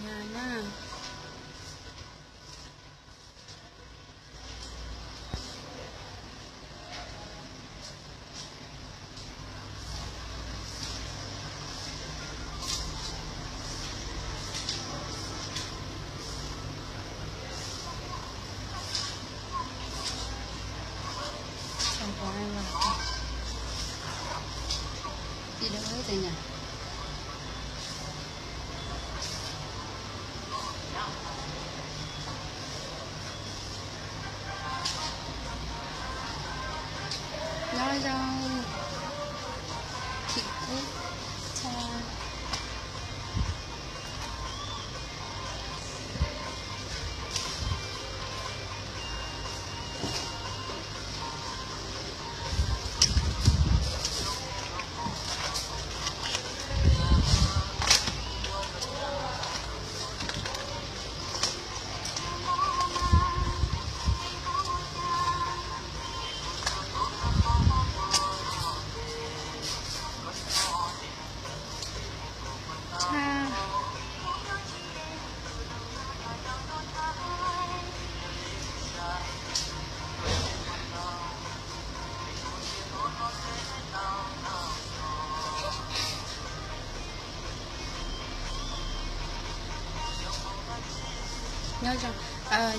nhà nha. Không có ai vào đi đâu hết rồi nhỉ. Nói rau thịt ức cha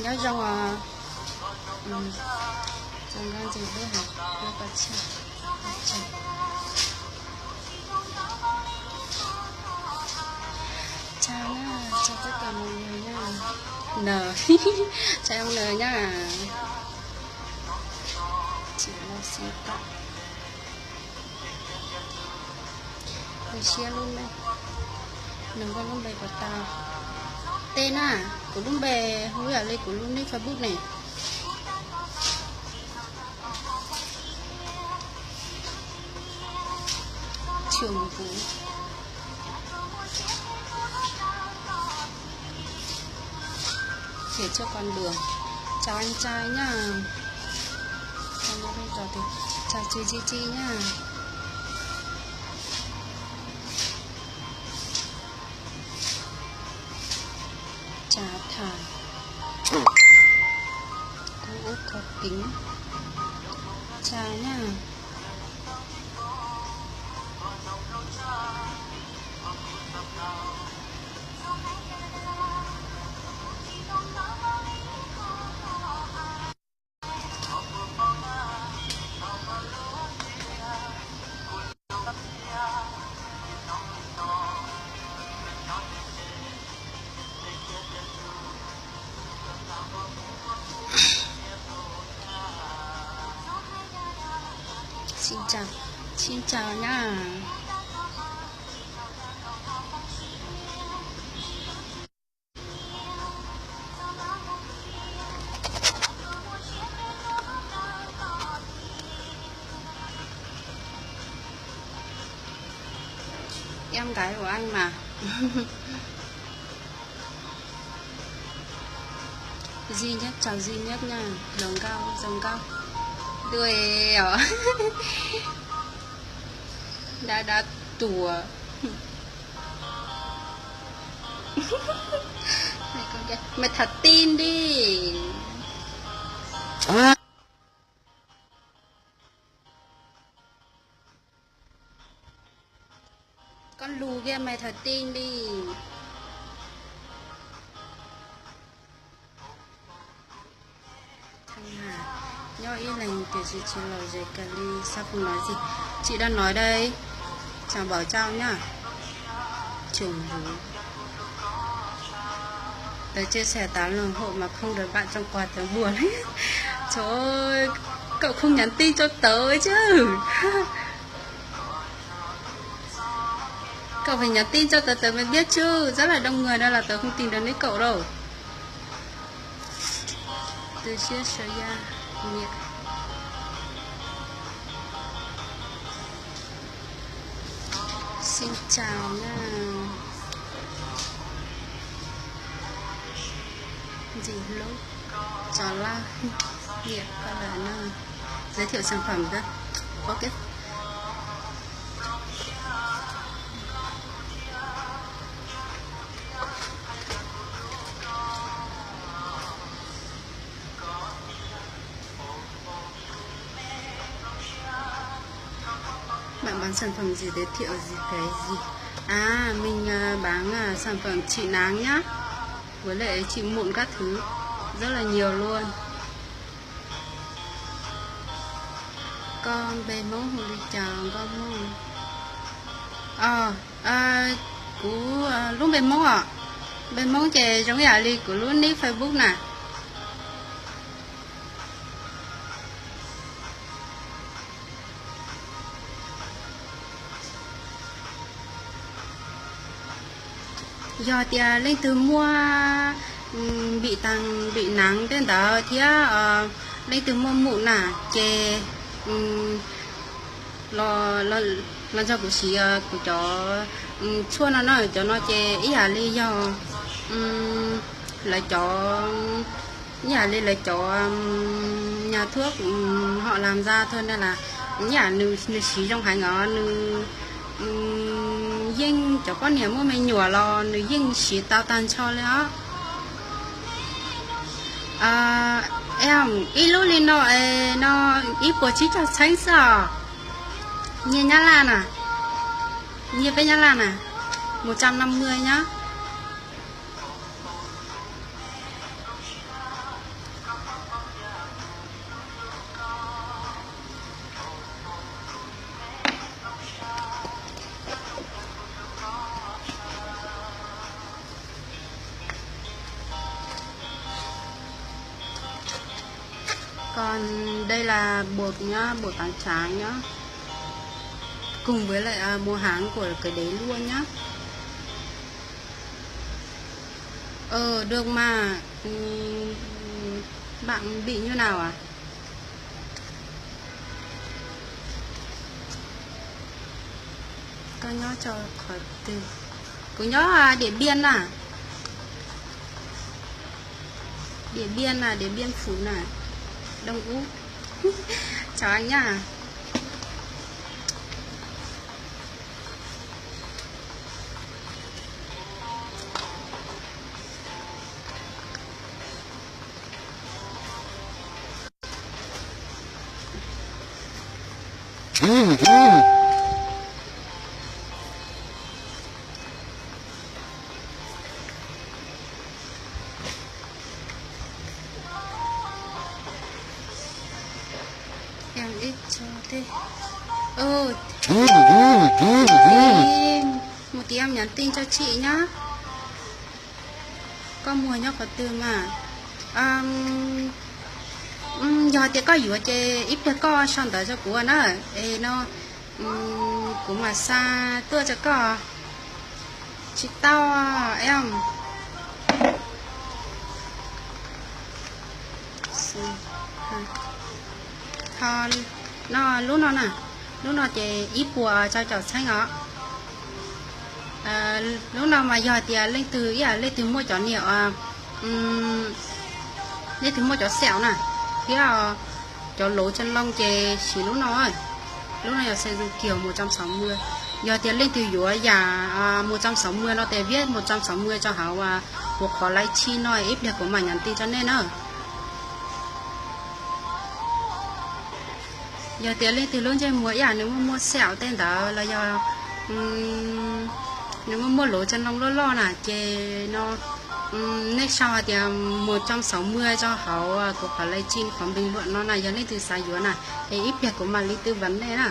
nhớ rằng rằng gan gì thế hả? Nó có chả chào nha, chào tất cả mọi người nha. N chào ông N nha. Chị là xin tặng mình share luôn đây. Đừng có luôn bày của tao tên của luôn bè húi ở đây của luôn đi Facebook này. Trường Vũ để cho con đường. Chào anh trai nhá. Còn bây giờ thì chào chị Chi nhá. Trà thảo cô Út có kính trà nhá. Xin chào nha. Em gái của anh mà. Duy nhất, chào duy nhất nha. Dòng cao đuôi ở đã tủa. Mày thật tin đi. Con lù kia mày thật tin đi. Nho yên lành kiểu gì chỉ lời dây Cali. Sao không nói gì? Chị đang nói đây. Chào Bảo Trao nhá. Trường Vũ. Tớ chia sẻ 8 lần hộ mà không được bạn trong quà tớ buồn ấy. Trời ơi, cậu không nhắn tin cho tớ ấy chứ. Cậu phải nhắn tin cho tớ mới biết chứ. Rất là đông người nên là tớ không tìm được nick cậu đâu. Từ chia sẻ ra nhiệt. Xin chào nha. Gì lúc chó la nhiệt coi là nơi giới thiệu sản phẩm đó. Ok. bạn bán sản phẩm gì, giới thiệu gì cái gì? À, mình bán sản phẩm trị nắng nhá, với lại trị mụn các thứ rất là nhiều luôn. Con bê mông đi chào con mông. Cú lúc bê mông ạ. Bê mông chè giống như đi của lúc ní Facebook nè. Do thì lên từ mua bị nắng đến đó thì lên từ mua mụn nè chè lo cho của chị của chó chua nó nói cho nó chè ý lý do là chó là chó nhà thuốc họ làm ra thôi, nên là nữ xí trong hải ngõ nữ dinh cho con niệm mua mình nhủa lo nữ dinh xí tao tan cho nữa. Em ít lúc lên nó ít của chị cho tránh sợ như nhá lan à, như bên nhá lan à 150 nhá. Còn đây là bột nhá, bột tán tráng nhá, cùng với lại mùa háng của cái đấy luôn nhá. Được mà. Bạn bị như nào à? Con nhớ cho khỏi từ cũng nhớ Điện Biên à, Điện Biên là Điện Biên Phủ này, Đông Ú. Chào anh nhá. Em ít cho thế. Một tí em nhắn tin cho chị nhá. Con mua nhá có từ mà. Giờ thì có dụ chơi ít cái co xong tới cho của nó. Nó cũng mà xa tôi cho co. Chị tao em. Thôi nó lúc nó chơi ít bùa cho cháu xanh ó. Lúc nào mà giờ thì lên từ mua chó nhiều lên từ mua chó xẻo nè, thì chó lỗ chân lông chơi chỉ lúc nào giờ sẽ dùng kiểu 160. Giờ thì lên từ dũa già 160 nó để viết 160 cho hảo cuộc khó lấy chi nói ít được của mình nhắn tin cho nên nữa. Giờ tiền lên từ luôn chơi mua nếu mà mua xẻo tên đó là do nếu mà mua lỗ chân lông lo nè chè nó next sau thì 160 cho họ của phải lấy chín khoảng bình luận nó này giờ lên từ xài dừa này thì ít việc của mà lý tư vấn đấy nè.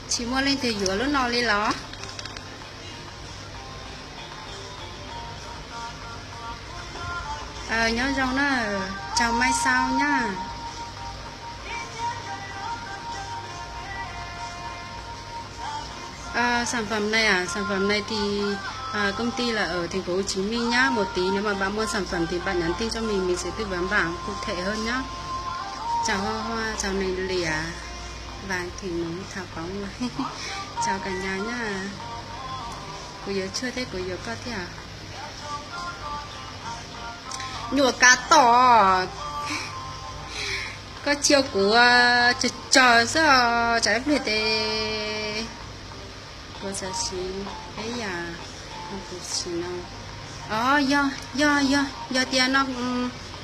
Chỉ mua lên từ dừa lúc nào lên đó. Nhớ rau nó chào mai sau nhá. Sản phẩm này thì công ty là ở thành phố Hồ Chí Minh nhá. Một tí nếu mà bạn mua sản phẩm thì bạn nhắn tin cho mình sẽ tư vấn bạn cụ thể hơn nhá. Chào hoa, chào này lìa vàng thì nóng thảo bóng rồi. Chào cả nhà nhá. Cô nhớ chưa thế, cô nhớ có thế à? Nhùa cá tỏ có chiều của chờ sao trái về để có sẽ xí ấy à không có xí nào do tiền nó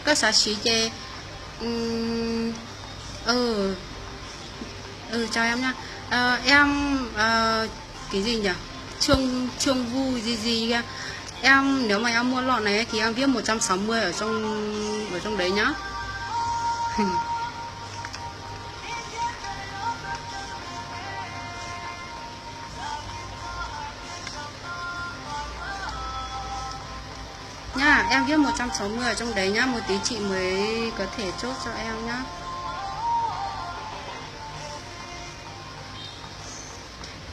có sẽ xí chê chào em nha. Em cái gì nhỉ, chuông vui gì kìa em, nếu mà em mua lọ này thì em viết 160 ở trong đấy nhá. Nha, em viết 160 ở trong đấy nhá, một tí chị mới có thể chốt cho em nhá.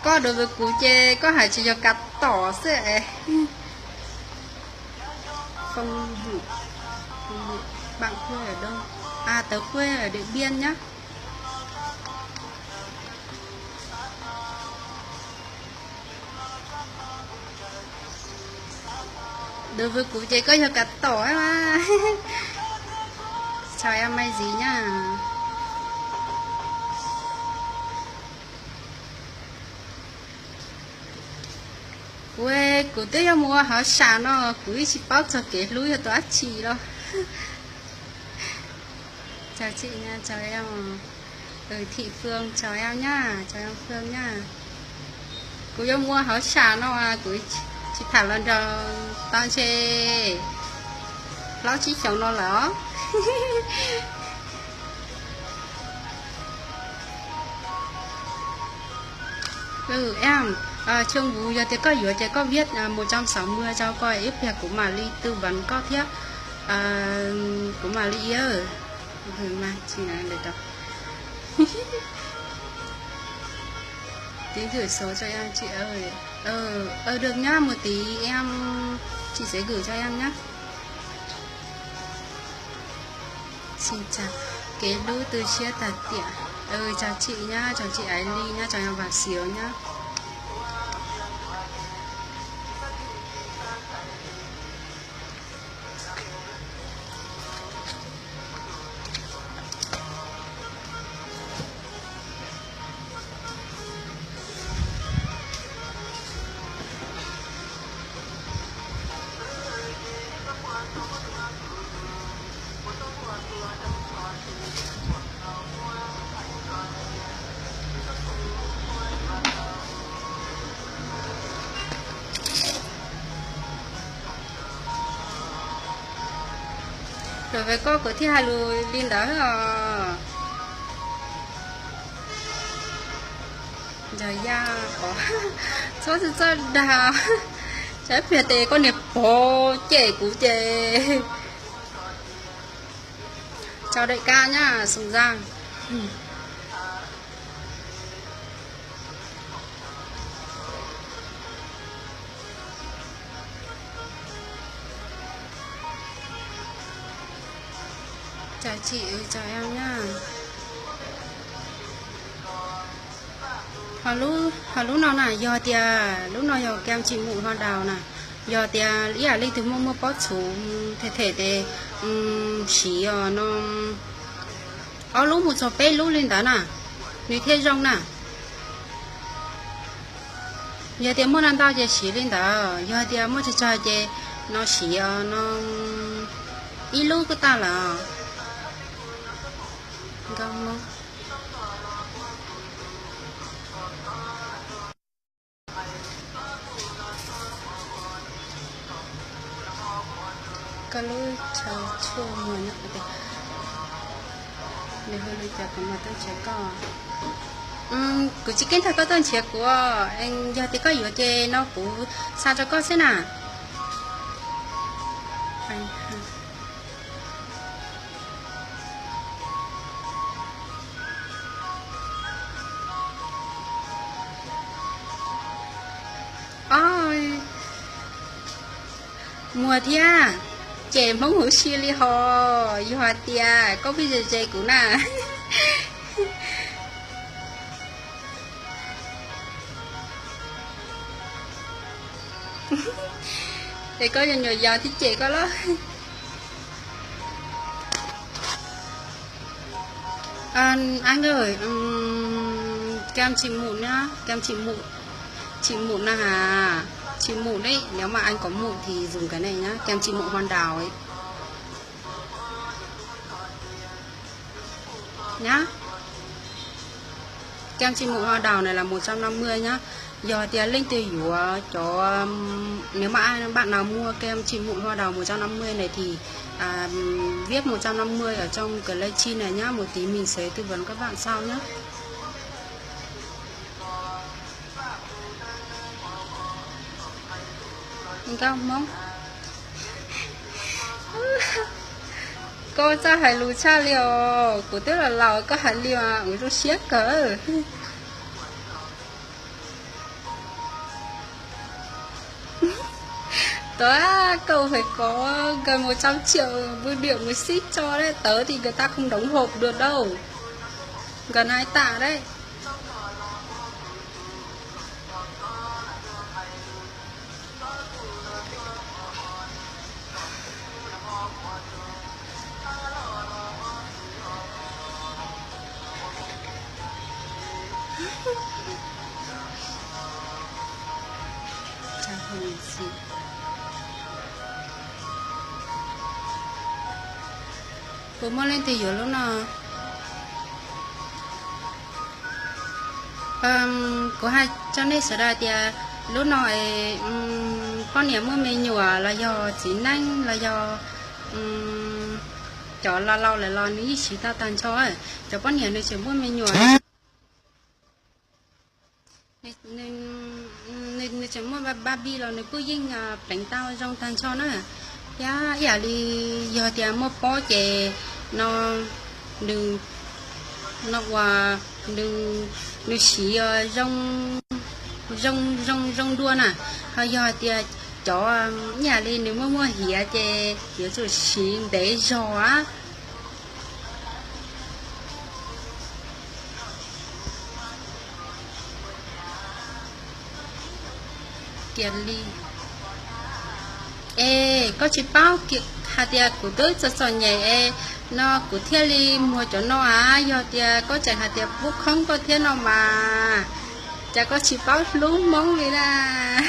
Có đối với cú chê có hải chỉ cho cắt tỏ sẽ không vụ bạn quê ở đâu? À tớ quê ở Điện Biên nhá. Đối với cú chê có cho cắt tỏ mà. Chào em may gì nhá. Quê của tôi mua họ sản nó quý chị bóc cho cái lúi cho tôi chị đó. Chào chị nha, chào em. Thị Phương chào em nhá, chào em Phương nhá. Cô yo mua họ sản nó à, chị thả lên cho tao chê nó chỉ chồng nó lỡ. Em chương vụ giờ thì có vừa thì có viết 160 cho coi ít việc của mà ly tư vấn có thiết của mà ly ơi mà chị này để đọc. Tí gửi số cho em chị ơi. Được nhá, một tí chị sẽ gửi cho em nhá. Xin chào cái đu từ chia tạt tiện. Chào chị nhá, chào chị Ái Ly nhá, chào em Vàng Xíu nhá. Rồi với cô của thi hai lùi lên đó giờ ya có số số đào trái phía tề con nẹp bò chè cú chè. Chào đại ca nhá, Sùng Giang. Chào chị, chào em nhá. Họ lúc nào nè, do tia lúc nào giờ kem chị mụn hoa đào nè, do tia lý à lý từ mua bó chú thể để xí nó ở lúc một số bé lúc lên đó nè, như thế rong nè, giờ tia mua ăn tao chỉ xí lên đó, giờ tia mua cho chị nó xí nó ít lúc cái ta là không cái lối chào chua mùi nữa để hơi lối chào của mà tôi trẻ con cứ chỉ kiến thật có tên trẻ của anh giờ thì có vừa chơi nó cũng sao cho có thế nào ôi mùa thia trẻ mong hữu xia li ho hoa tia có bây giờ trẻ cũng nè. Để có nhiều giờ thì trẻ có đó. Anh ơi, kem chị mụn nhá, kem chị mụn là hà, chị mụn đấy, nếu mà anh có mụn thì dùng cái này nhá, kem chị mụn hoa đào ấy, nhá. Kem chị mụn hoa đào này là 150 nhá. Giờ thì link từ dụ cho nếu mà bạn nào mua kem chị mụn hoa đào 150 này thì viết 150 ở trong cái livestream này nhá. Một tí mình sẽ tư vấn các bạn sau nhá. Anh cao không? Cô cho hải lù cha liều, của tức là lò có hải liều à, ủi tôi xiết cỡ. Tớ cậu phải có gần 100 triệu bưu điện mới ship cho đấy. Tớ thì người ta không đóng hộp được đâu. Gần 2 tạ đấy. Chào Hồng chị. Cô mua lên thì hiểu lúc nào. Có hai cho nên sẽ ra thì lúc nào con nhà mua mình nhiều là do chính anh là do cho là lâu lại lo những gì tao tàn cho ấy cho con nhà nơi chỉ mua mình nhiều nên chỉ mua ba bi là nơi cứ dinh bánh tao trong tàn cho nó giá giá đi giờ thì mua bó chè nó đừng nó qua đừng đừng xí rong rong rong rong đua nè hay giờ thì cho nhà đi nếu mà mua hìa chè hìa rồi xí để giò á kiệt ly ê có chỉ bao kiệt hạt tiệt của tôi cho nhảy nó của thiên ly mua cho nó giờ tiệt có chẳng hạt tiệt bút không có thiên nào mà chả có chỉ bao lú móng vậy là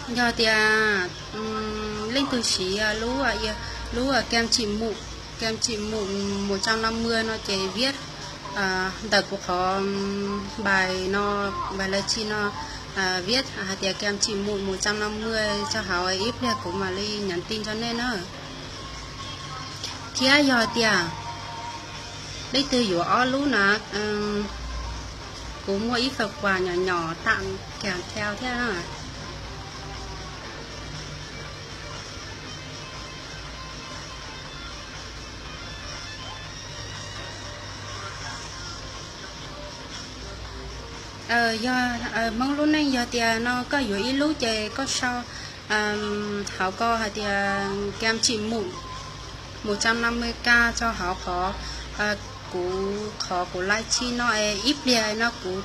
giờ tiệt linh từ xí lú kem chị mụ 150 nó chỉ viết đợt của họ bài là chi nó viết thì kem chị mụ 150 cho họ ít đẹp của mà đi nhắn tin cho nên nữa kia giờ tiệt lấy từ dụ ó lú nè cũng mua ít vật quà nhỏ nhỏ tặng kèm theo thế nào do mong lúc này giờ thì nó có yếu ý lú chơi có sao họ có thì kem chỉ mụn 150k cho họ của lai chi nó ít bia nó của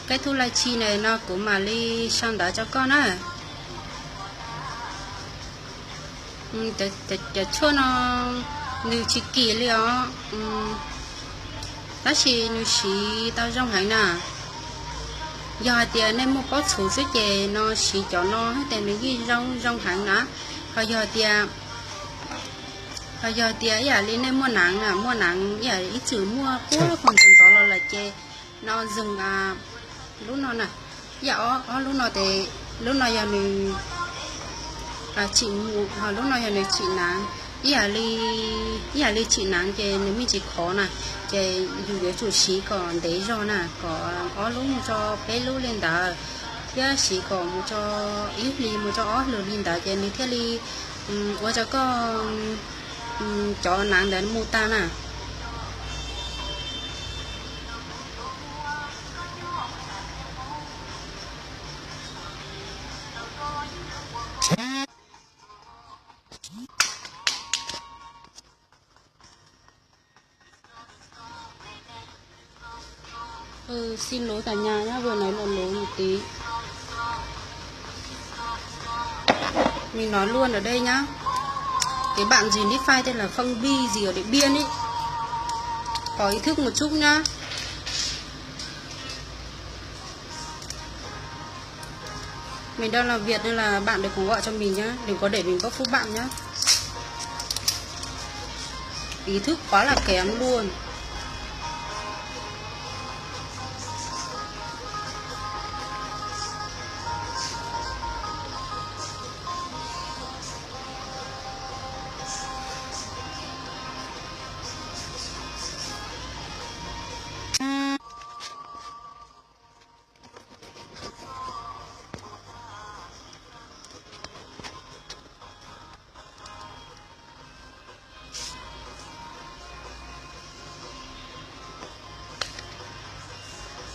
cái thu lai chi này nó của mà đi sang đó cho con á để cho nó nữ chỉ kỳ liệu đó chỉ nữ chỉ tao trong hàng nè giờ thì nên mua có số số chè nó chỉ cho nó hết tiền những cái rong hàng nữa bây giờ thì giờ lên nên mua nặng giờ ít chữ mua cố nó còn còn đó là chè nó dùng lúc nào nè giờ lúc nào thì lúc nào giờ mình chị lúc nào giờ mình chị nặng giờ đi chị nặng chè nếu mình chỉ khó nè chè dù cái chủ sĩ còn để rồi nè có lúc cho bé lúc lên đó giờ sĩ còn cho ít ly một cho ó lừa lên đó chè nếu thế ly cho có cho nặng đến mua ta nè Xin lỗi cả nhà nhá, vừa nói lộn lối một tí. Mình nói luôn ở đây nhá. Cái bạn gì nick file tên là Phong Vi gì ở Điện Biên ấy, có ý thức một chút nhá. Mình đang làm việc nên là bạn đừng có gọi cho mình nhá, đừng có để mình bóc phúc bạn nhá. Ý thức quá là kém luôn.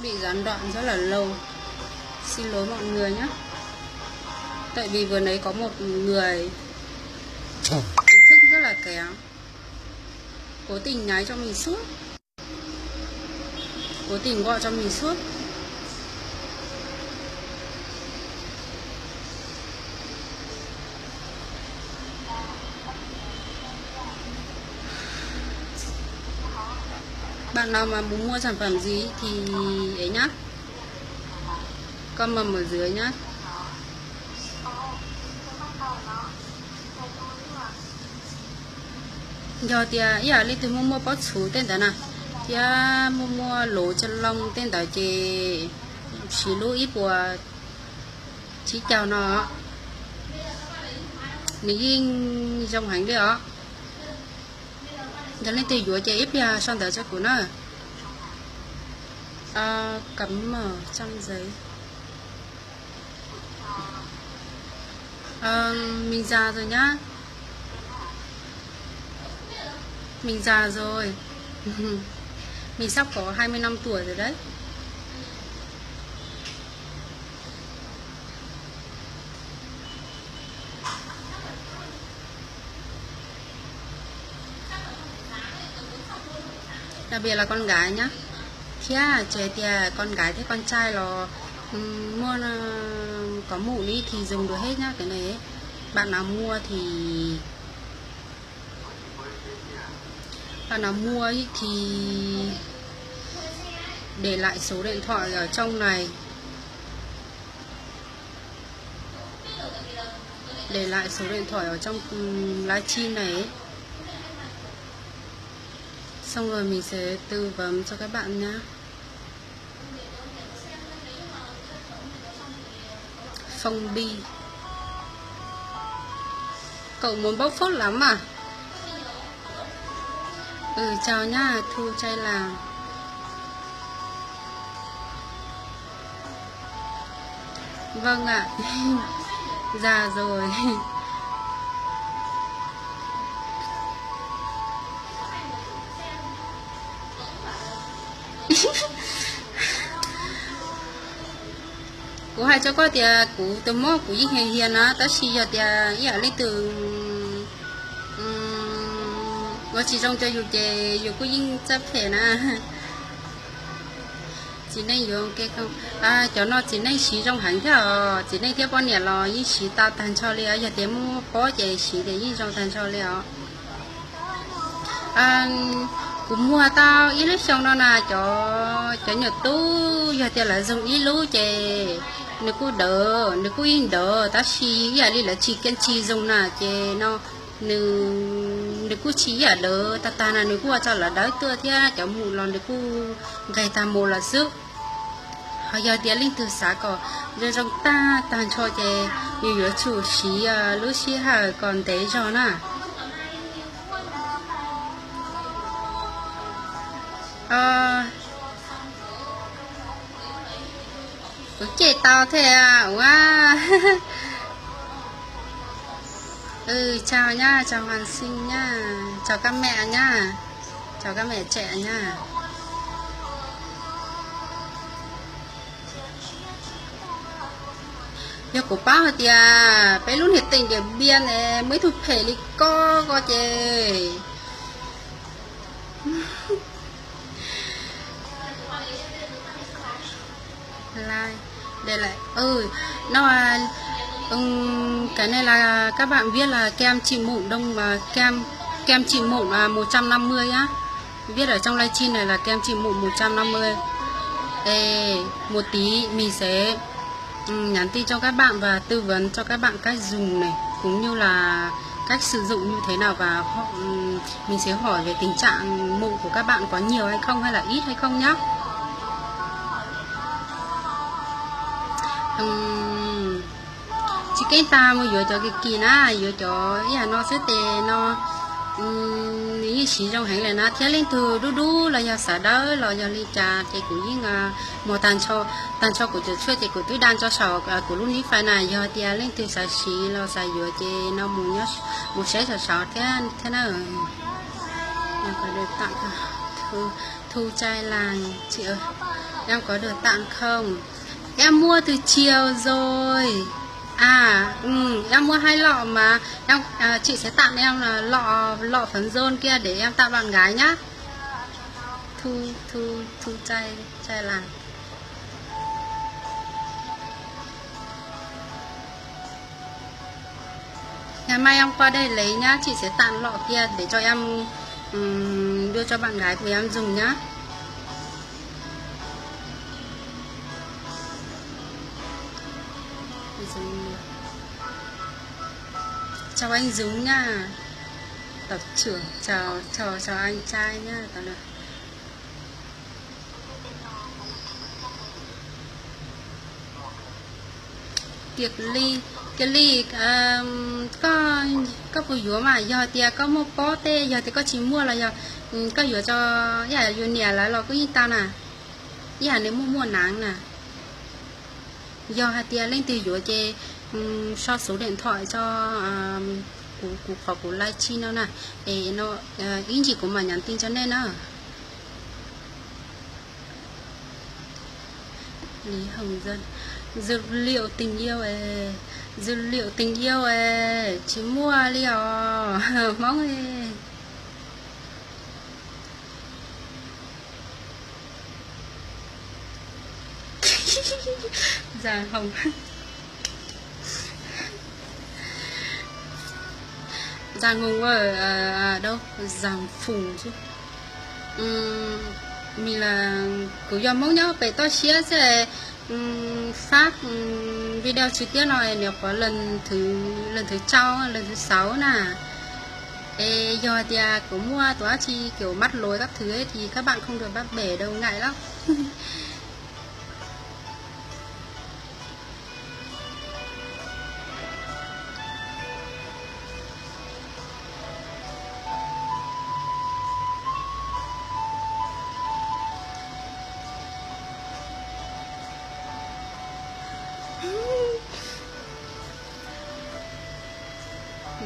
Bị gián đoạn rất là lâu, xin lỗi mọi người nhé. Tại vì vừa nãy có một người ý thức rất là kém, cố tình nhái cho mình suốt, cố tình gọi cho mình suốt. Bạn nào mà muốn mua sản phẩm gì thì ấy nhá, comment ở dưới nhá. Giờ thì lấy từ mua bó chú tên đó nè, thì mua lỗ chân lông tên đó chị chỉ lỗ ít của chỉ chào nó mình trong hành đấy ạ. Giờ lên từ dũa chị ít ra xong đó cho của nó cắm ở trong giấy. Mình già rồi nhá, mình già rồi. Mình sắp có 20 năm tuổi rồi đấy. Đặc biệt là con gái nhá. Khi trẻ thì con gái thế con trai là mua có mũ đi thì dùng được hết nhá. Cái này ấy. Bạn nào mua thì để lại số điện thoại ở trong này, để lại số điện thoại ở trong livestream này ấy. Xong rồi mình sẽ tư vấn cho các bạn nhá. Phong Bi, cậu muốn bóc phốt lắm à? Chào nhá, Thu Trai Làng. Vâng ạ. Già rồi. Cú hai cho có thì cú từ mò cú ít hiền hiền á, tới khi giờ thì lấy từ ngồi chỉ trong cho dù chè dù có yên chấp thể nè, chỉ nên dùng cái không cho nó chỉ nên xí trong hàng theo chỉ nên theo bao nhiêu là yên xí tao thành cho liệu giờ thì mua có chè xí để yên trong thành cho liệu cũng mua tao ít lúc xong đó nè cho nhật tú giờ thì là dùng ít lú chè nếu có yên đỡ ta xí giờ đi là chỉ cần chỉ dùng nè chè nó nếu có chỉ ở đỡ ta là nếu có cho là đỡ tua thì cho mù lon nếu có gây ta mù là sức họ giờ thì linh từ xã có rồi trong ta tàn cho chè nhiều chủ xí lú xí hà còn thế cho nè. Chị tao thế à, wow. Chào nha, chào Hoàn Sinh nha, chào các mẹ nha, chào các mẹ trẻ nha. Giờ của bác thì bé luôn hiện tình để biên này mới thuộc thể đi có chê. trai. Đây lại nó cái này là các bạn viết là kem trị mụn đông mà kem trị mụn 150 á. Viết ở trong livestream này là kem trị mụn 150. Một tí mình sẽ nhắn tin cho các bạn và tư vấn cho các bạn cách dùng này, cũng như là cách sử dụng như thế nào, và mình sẽ hỏi về tình trạng mụn của các bạn có nhiều hay không, hay là ít hay không nhá. Chỉ cái ta mà vừa cho cái kỳ na vừa cho nó sẽ tệ nó nếu như chỉ trong hành là nó theo lên từ đu là giờ xả đó là giờ đi trà thì cũng như là một tàn cho của tôi chơi thì của tôi đang cho sầu của lúc ní phải này giờ thì lên từ xả xí là xả vừa thì nó muốn nhớ một sẽ sầu thế nào em có được tặng thu chai làng chị ơi, em có được tặng không? Em mua từ chiều rồi. Em mua 2 lọ mà em chị sẽ tặng em là lọ phấn rôn kia để em tặng bạn gái nhá. Thu chai làng. Ngày mai em qua đây lấy nhá, chị sẽ tặng lọ kia để cho em đưa cho bạn gái của em dùng nhá. Chào anh Dũng nha, tập trưởng. Chào anh trai nhá. Cái ly có vừa dúa mà giờ thì có mua bó tê, giờ thì có chỉ mua là giờ có dúa cho giờ vừa nè là lo cái tao nè, giờ nếu mua nắng nè, giờ thì lên từ dúa chê so số điện thoại cho của livestream nó nè, để nó ý gì của mà nhắn tin cho nên đó. Lý Hồng Dân, dược liệu tình yêu chỉ mua liệu mong Già Hồng Giang Hùng ở đâu? Giang Phủ chứ. Mình là cứ do mong nhau phải to chia sẽ phát video trực tiếp này nếu có lần thứ 6 nè. Giờ thì cũng mua tỏa chi kiểu mắt lối các thứ ấy, thì các bạn không được bắt bể đâu, ngại lắm.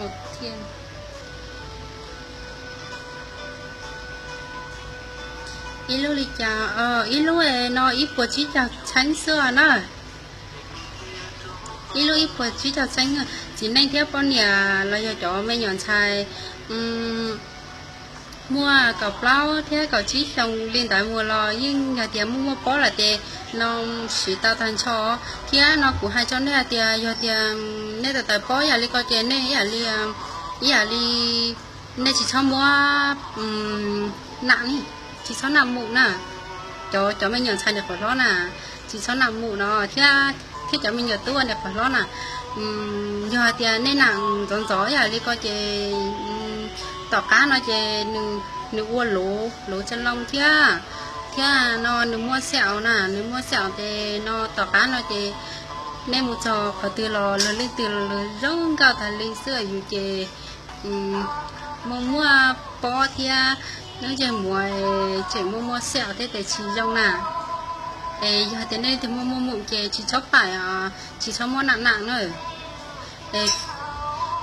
Một thiên ilu li cha ilu nó ít của chỉ chào tránh xưa nó ilu ít của chỉ chào tránh chỉ nên theo con nhà là giờ cho mấy nhọn xài mua cọc lau thế cọc chỉ xong liên tại mua lò nhưng nhà tiền mua bó là tiền nó chỉ tạo thành cho kia nó cũng hay cho nên tiền giờ tiền nên tại bó giờ đi coi tiền nên giờ đi nên chỉ cho mua nặng chỉ cho nặng mụn nè cho mình nhận xài được phải đó nè chỉ cho nặng mụn nó thế cho mình nhận tua được phải đó nè giờ tiền nên nặng gió giờ đi coi tiền tỏ cá nó chè nước uo lố chân lông thia nó nước mua sẹo nè, nước mua sẹo thì nó tỏ cá nó chè nên một trò có từ lò lên từ rong cao thành lên xưa dù chè mua bó thia nếu chè mua sẹo thế để chỉ rong nè. Giờ thế này thì mua mụn chè chỉ cho phải chỉ cho mua nặng nữa.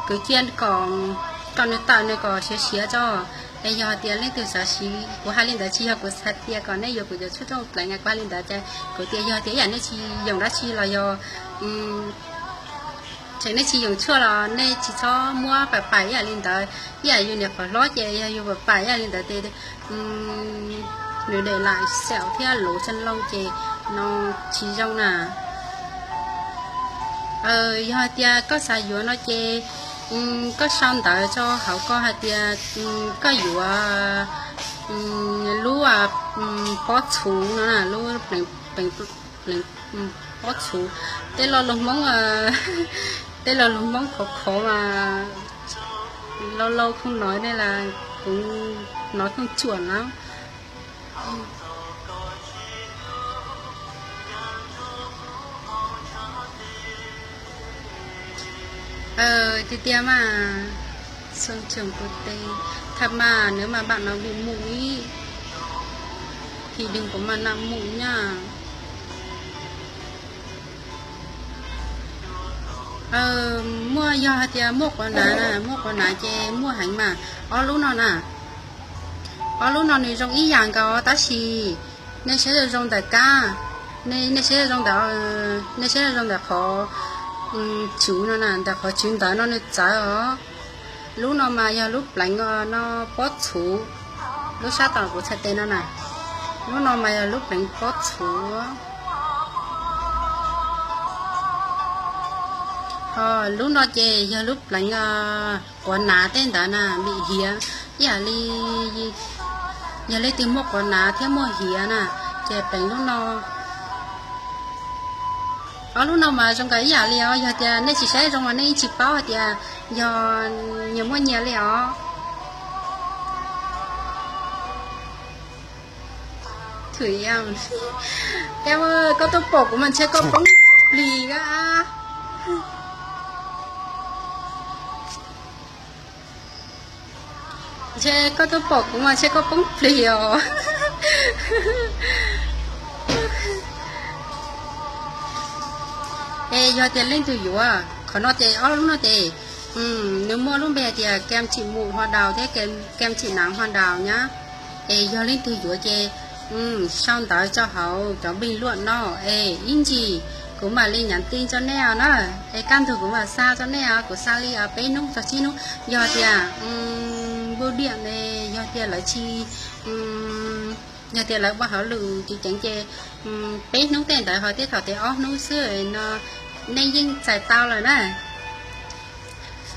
Cứ chiên còn nó tạo này có xía cho bây giờ tiền lên từ xã xí của hai linh đã chi học của sát tiền còn này giờ của giờ xuất trong lại ngày qua linh đã chơi của tiền giờ tiền này chi dùng đã chi là giờ chạy này chi dùng chua là này chỉ cho mua phải giờ linh đã giờ dùng nhập phải lót giờ dùng phải giờ linh đã tiền nếu để lại sẹo theo lỗ chân lông chè nó chỉ trong nè giờ tia có xài dừa nó chè có xong tại cho họ có hạt tia có dừa lúa bó chú nó là lúa bền bó chú thế là lồng móng thế là lồng móng khó mà lâu lâu không nói đây là cũng nói không chuẩn lắm thì tia mà xuân trường của tê thật mà nếu mà bạn nào bị mũi thì đừng có mà nặng mũi nha mua do thì mua con nà chè mua hành mà ở lúc nào nè ở lúc nào này trong ý dạng có ta xì nên sẽ được trong đại ca nên sẽ được trong đó nên sẽ được trong đó khó chú nó nè đã khó chú đó nó nên trái ở lúc nào mà giờ lúc lạnh nó bớt chú lúc sát tàu của tên nó nè lúc nào mà giờ lúc lạnh bớt chú lúc đó chè giờ lúc lạnh quần ná tên đó nè bị hía giờ lấy tìm một quần ná theo mua hía nè chè bánh lúc nào ở lúc nào mà trong cái giờ liao giờ thì nên chỉ sẽ trong mà nên chỉ bao thì giờ nhiều mua nhiều liao thử em ơi có tốc bộ của mình sẽ có bóng lì ra sẽ có tốc bộ của mình sẽ có bóng lì rồi giờ tiền lên từ dừa còn nó tiền lúc nó tiền nếu mua lúc bé thì kem chị mụ hoa đào thế kem chị nắng hoa đào nhá giờ lên từ dừa chè xong tới cho họ cho bình luận nó in gì cũng mà lên nhắn tin cho nè nó can thử cũng mà sao cho nè của sao đi ở bên nông cho chi nông giờ thì bưu điện này giờ thì là chi giờ thì là bao họ lử chỉ chẳng chè bên nông tiền tại họ tiết thọ thì nông xưa nó nên dinh xài tao rồi đó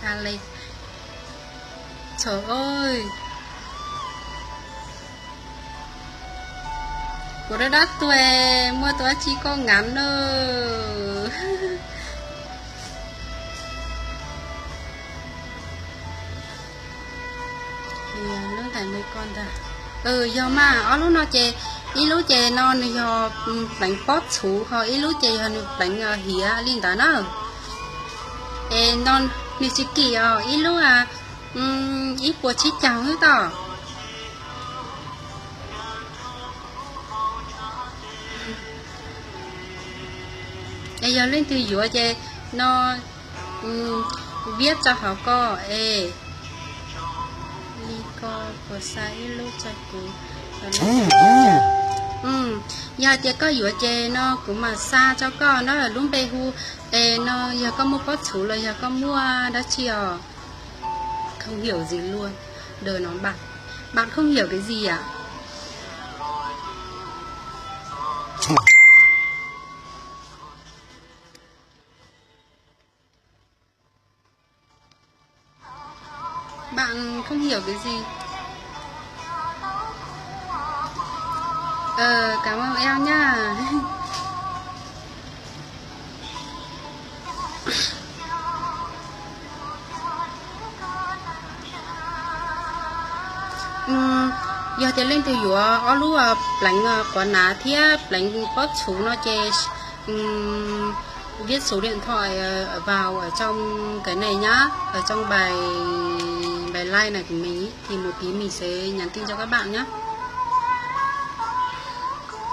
sao lên trời ơi của đó đắt tuổi mua tuổi chỉ có ngắn nữa nước tại mấy con ta do mà ở lúc nó chè ý lúc chè non do bánh bót chú họ ý lúc chè họ bánh hía liên tới nó non như chỉ kỳ ý lúc ý của chỉ chào hết tỏ giờ lên từ dừa chè nó viết cho họ có ly co của sai lúc cho cụ giờ thì có dừa chè nó cũng mà xa cho con nó là đúng bê hu nó giờ có mua có chủ rồi giờ có mua đã chiều không hiểu gì luôn đời nó bạn không hiểu cái gì à bạn không hiểu cái gì cảm ơn em nhá giờ thì lên từ dừa ở lúc bánh quả ná thiếp bánh bót chú nó chè viết số điện thoại vào ở trong cái này nhá ở trong bài like này của mình ý, thì một tí mình sẽ nhắn tin cho các bạn nhé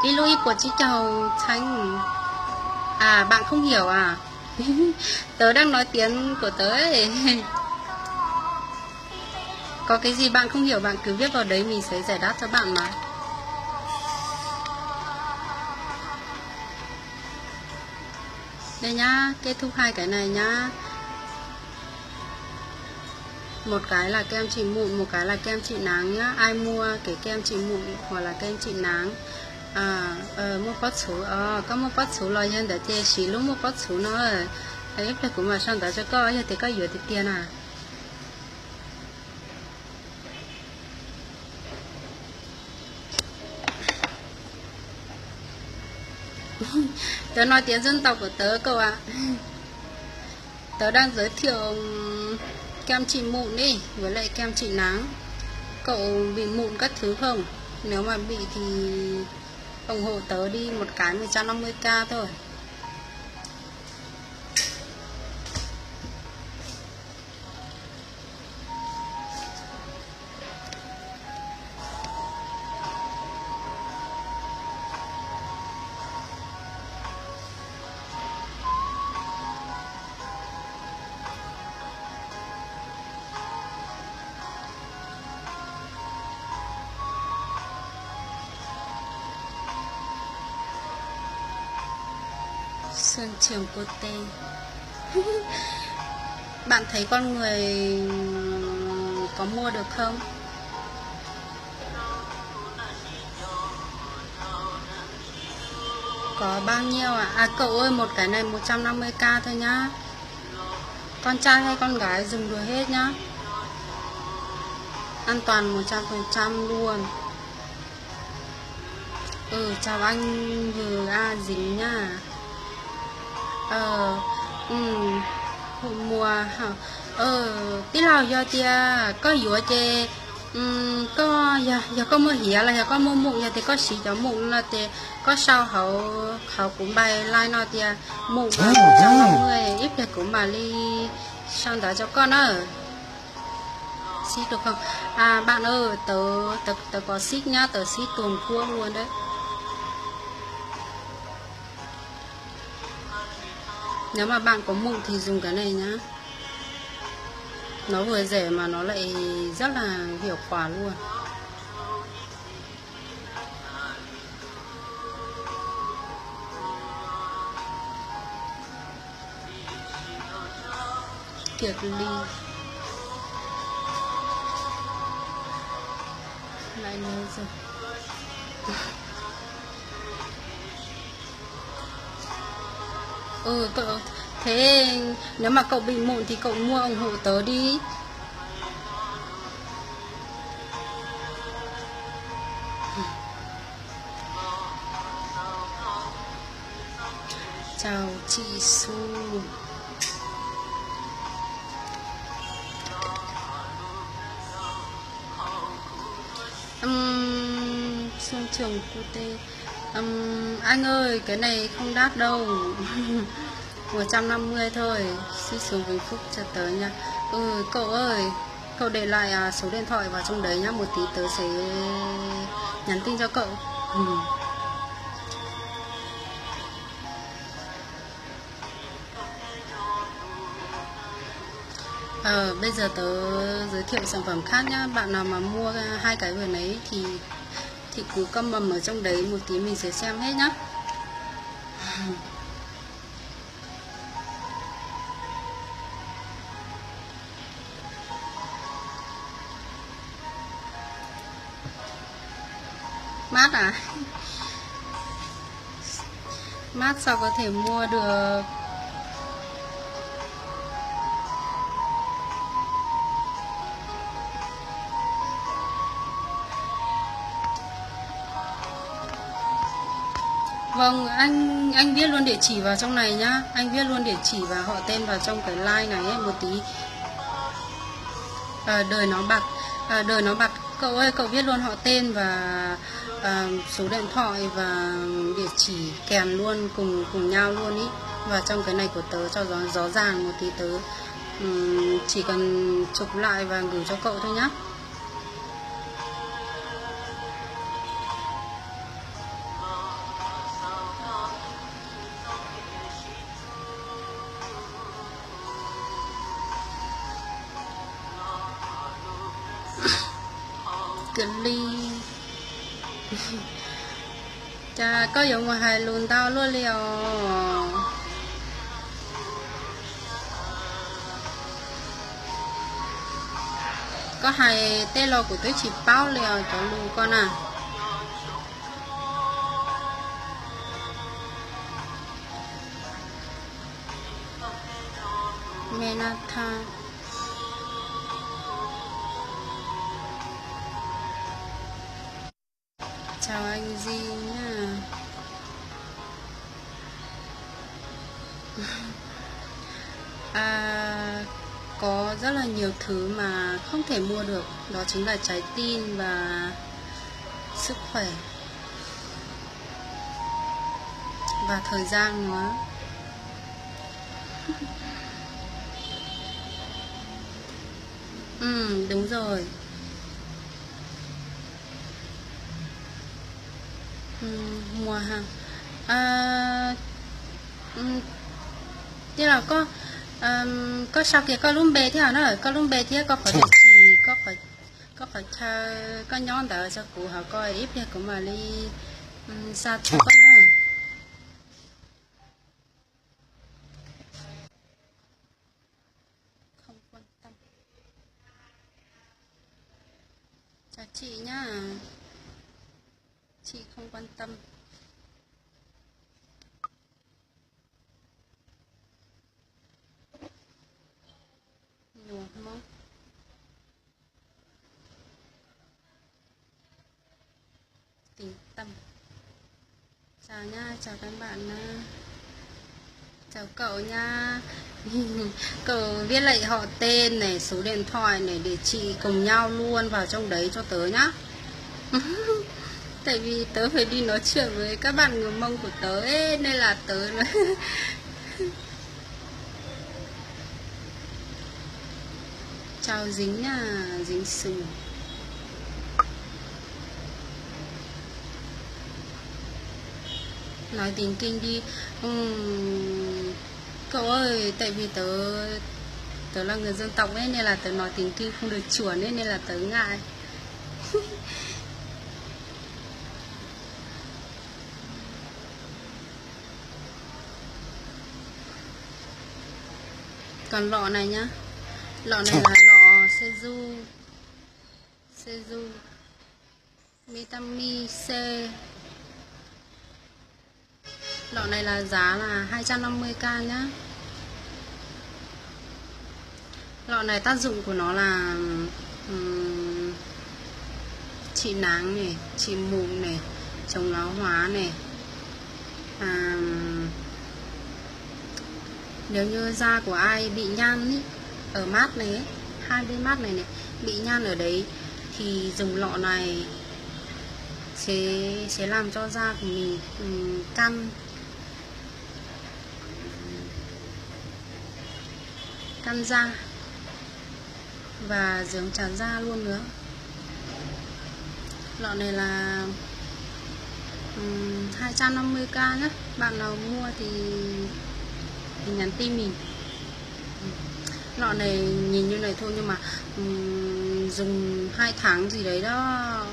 đi lui của chị chào Thanh bạn không hiểu à tớ đang nói tiếng của tớ ấy có cái gì bạn không hiểu bạn cứ viết vào đấy mình sẽ giải đáp cho bạn mà đây nhá kết thúc hai cái này nhá một cái là kem trị mụn, một cái là kem trị nắng nhá. Ai mua cái kem trị mụn hoặc là kem trị nắng mua phát số có mua phát số lo nhân để che xí lúc mua phát số nó ấy phải cũng mà sang đó cho có thì có vừa thì tiền à. Tớ nói tiếng dân tộc của tớ cậu ạ. Tớ đang giới thiệu kem trị mụn đi với lại kem trị nắng. Cậu bị mụn các thứ không? Nếu mà bị thì ủng hộ tớ đi, một cái 150k thôi. Sơn trường cô tê. Bạn thấy con người có mua được không? Có bao nhiêu ạ? À cậu ơi, một cái này 150k thôi nhá. Con trai hay con gái dùng được hết nhá. An toàn 100% luôn. Chào anh vừa dính nhá. Mùa tí nào do tia có dũa chê có giờ có mua hía là giờ có mua mụn giờ thì có xí cho mụn là thì có sao họ cũng bài like nó tia mụn là 150 ít thì cũng bà đi sang đó cho con ở xí được không? À bạn ơi, tớ có xích nhá, tớ xích tuần cuông luôn đấy. Nếu mà bạn có mụn thì dùng cái này nhá. Nó vừa rẻ mà nó lại rất là hiệu quả luôn. Kiệt Ly lại nhớ rồi. Cậu thế nếu mà cậu bị mụn thì cậu mua ủng hộ tớ đi. Chào chị Su. Xuân trường cô tê. Anh ơi, cái này không đắt đâu. 150 thôi. Xin xuống Vĩnh Phúc cho tớ nha. Cậu ơi, cậu để lại số điện thoại vào trong đấy nhá. Một tí tớ sẽ nhắn tin cho cậu. Bây giờ tớ giới thiệu sản phẩm khác nhá. Bạn nào mà mua hai cái vừa nấy thì cứ comment ở trong đấy, một tí mình sẽ xem hết nhá. Mát à? Mát sao có thể mua được? Vâng, anh viết luôn địa chỉ vào trong này nhá. Anh viết luôn địa chỉ và họ tên vào trong cái like này ấy, một tí. Đời nó bạc. Cậu ơi, cậu viết luôn họ tên và số điện thoại và địa chỉ kèm luôn cùng nhau luôn ý vào trong cái này của tớ cho rõ ràng một tí. Tớ chỉ cần chụp lại và gửi cho cậu thôi nhá. Ly chà có dụng mà hài luôn tao luôn liều. có hai tê lo của tôi chỉ bao liều cho lù con à Menatha chào anh Di nhá. Có rất là nhiều thứ mà không thể mua được, đó chính là trái tim và sức khỏe và thời gian nữa. Đúng rồi. Mùa hàng tức là có sau kia có lúm bê thế hả nó ở có lúm bê thế có phải gì có phải có nhón đỡ cho cụ họ coi ít nha cũng mà đi sao cho con nữa không quan tâm chào chị nhá, chị không quan tâm. Nhiều không? Tình tâm. Chào nha, chào các bạn. Chào cậu nha. Cậu viết lại họ tên này, số điện thoại này để chị cùng nhau luôn vào trong đấy cho tớ nhá. Tại vì tớ phải đi nói chuyện với các bạn người Mông của tớ ấy, nên là tớ chào dính nha, dính sừng. Nói tiếng Kinh đi. Cậu ơi, tại vì tớ là người dân tộc ấy, nên là tớ nói tiếng Kinh không được chuẩn ấy, nên là tớ ngại. Còn lọ này nhá, lọ này là lọ Seju vitamin C. Lọ này là giá là 250k nhá. Lọ này tác dụng của nó là trị nắng này, trị mụn này, chống lão hóa này. Nếu như da của ai bị nhăn ý, ở mát này ấy, hai bên mát này bị nhăn ở đấy thì dùng lọ này sẽ làm cho da của mình căn da và dưỡng tràn da luôn nữa. Lọ này là 250k nhé. Bạn nào mua thì nhắn tin mình. Lọ này nhìn như này thôi nhưng mà dùng 2 tháng gì đấy đó.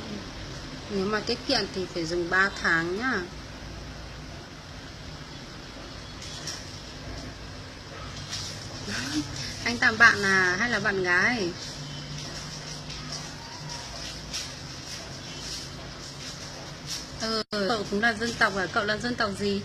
Nếu mà tiết kiệm thì phải dùng 3 tháng nhá. Anh tặng bạn à hay là bạn gái? Cậu cũng là dân tộc à? Cậu là dân tộc gì?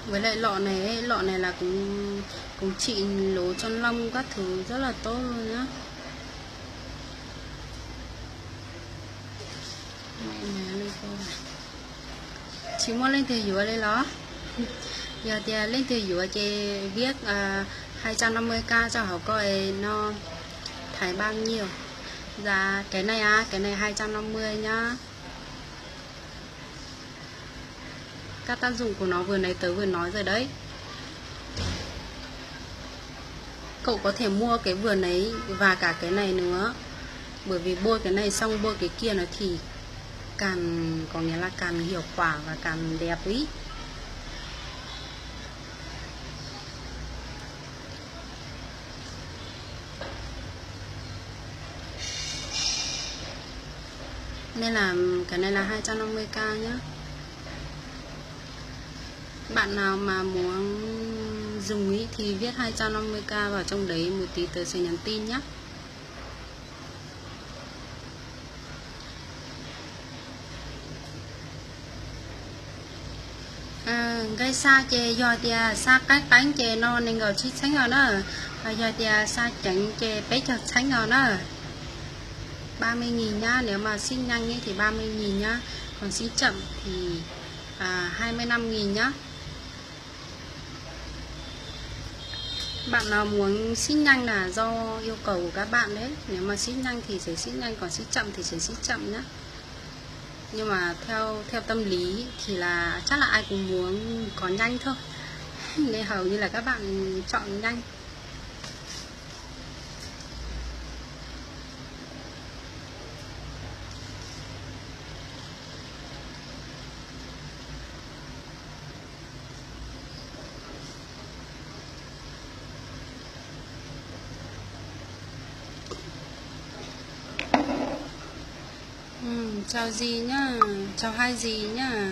Với lại lọ này là cũng trị lỗ chân lông các thứ rất là tốt luôn nhá. Chị muốn lên thì ở đây đó. Giờ thì lên thì ở chị viết 250k cho họ coi nó thấy bao nhiêu. Dạ cái này 250 nhá. Các tác dụng của nó vừa nãy tớ vừa nói rồi đấy. Cậu có thể mua cái vườn ấy và cả cái này nữa. Bởi vì bôi cái này xong bôi cái kia nó thì càng có nghĩa là càng hiệu quả và càng đẹp ý. Nên là cái này là 250k nhá. Bạn nào mà muốn dùng ý thì viết 250k vào trong đấy, một tí tớ sẽ nhắn tin nhé. Cái xa chè do tia xa cái bánh chè nó nên gọi chít sánh rồi đó. Do tia xa tránh chè bé cho sánh rồi đó. 30.000 nhá. Nếu mà xin nhanh ấy thì 30.000 nhá. Còn xin chậm thì 25.000 nhá. Bạn nào muốn xin nhanh là do yêu cầu của các bạn đấy. Nếu mà xin nhanh thì sẽ xin nhanh, còn xin chậm thì sẽ xin chậm nhá. Nhưng mà theo tâm lý thì là chắc là ai cũng muốn có nhanh thôi. Nên hầu như là các bạn chọn nhanh. Chào dì nhá, chào hai dì nhá,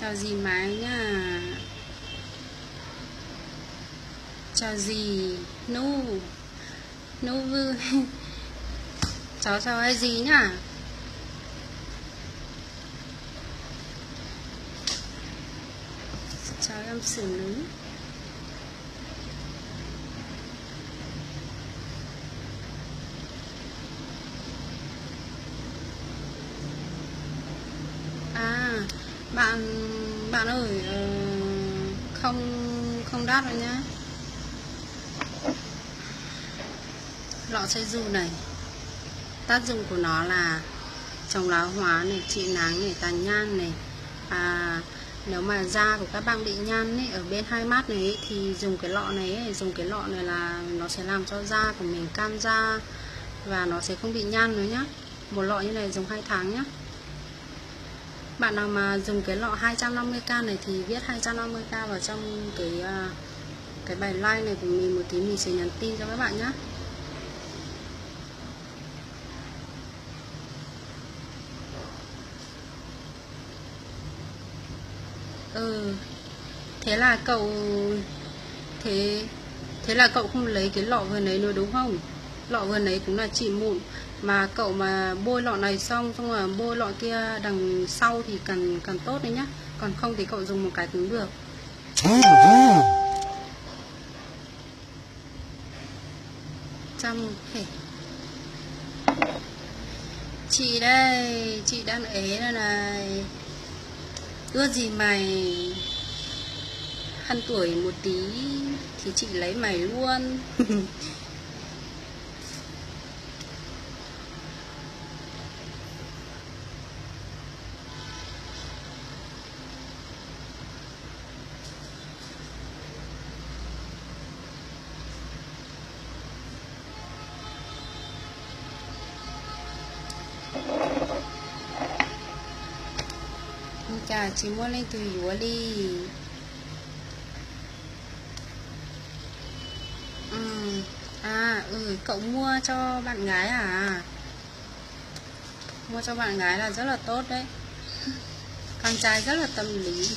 chào dì Mái nhá, chào dì Nu Vư, chào hai dì nhá. Chào em xử nữ. Bạn ơi, không đắt rồi nhá. Lọ xoay dù này, tác dụng của nó là chống lão hóa này, trị nắng này, tàn nhang này. Nếu mà da của các bạn bị nhăn ấy, ở bên hai mắt này ấy, thì dùng cái lọ này ấy, dùng cái lọ này là nó sẽ làm cho da của mình cam da và nó sẽ không bị nhăn nữa nhá. Một lọ như này dùng 2 tháng nhá. Bạn nào mà dùng cái lọ 250k này thì viết 250k vào trong cái bài like này của mình, một tí mình sẽ nhắn tin cho các bạn nhé. Thế là cậu thế là cậu không lấy cái lọ vừa nấy nữa đúng không? Lọ vừa nấy cũng là trị mụn. Mà cậu mà bôi lọ này xong rồi bôi lọ kia đằng sau thì càng tốt đấy nhá. Còn không thì cậu dùng một cái cũng được. Chăm hề. Chị đây, chị đang ế đây này. Ước gì mày hơn tuổi một tí thì chị lấy mày luôn. Chà, chị mua lên từ Dúa đi. Cậu mua cho bạn gái à? Mua cho bạn gái là rất là tốt đấy. Con trai rất là tâm lý.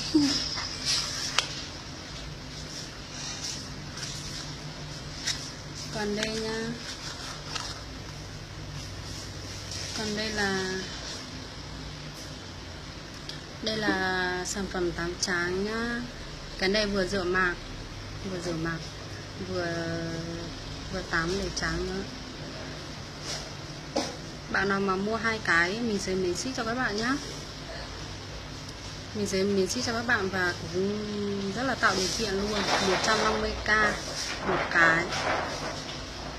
Còn đây nhá. Còn đây là sản phẩm tắm trắng nhá. Cái này vừa rửa mặt, vừa tắm để trắng nữa. Bạn nào mà mua 2 cái mình sẽ miễn ship cho các bạn nhá. Mình sẽ miễn ship cho các bạn và cũng rất là tạo điều kiện luôn. 150k một cái.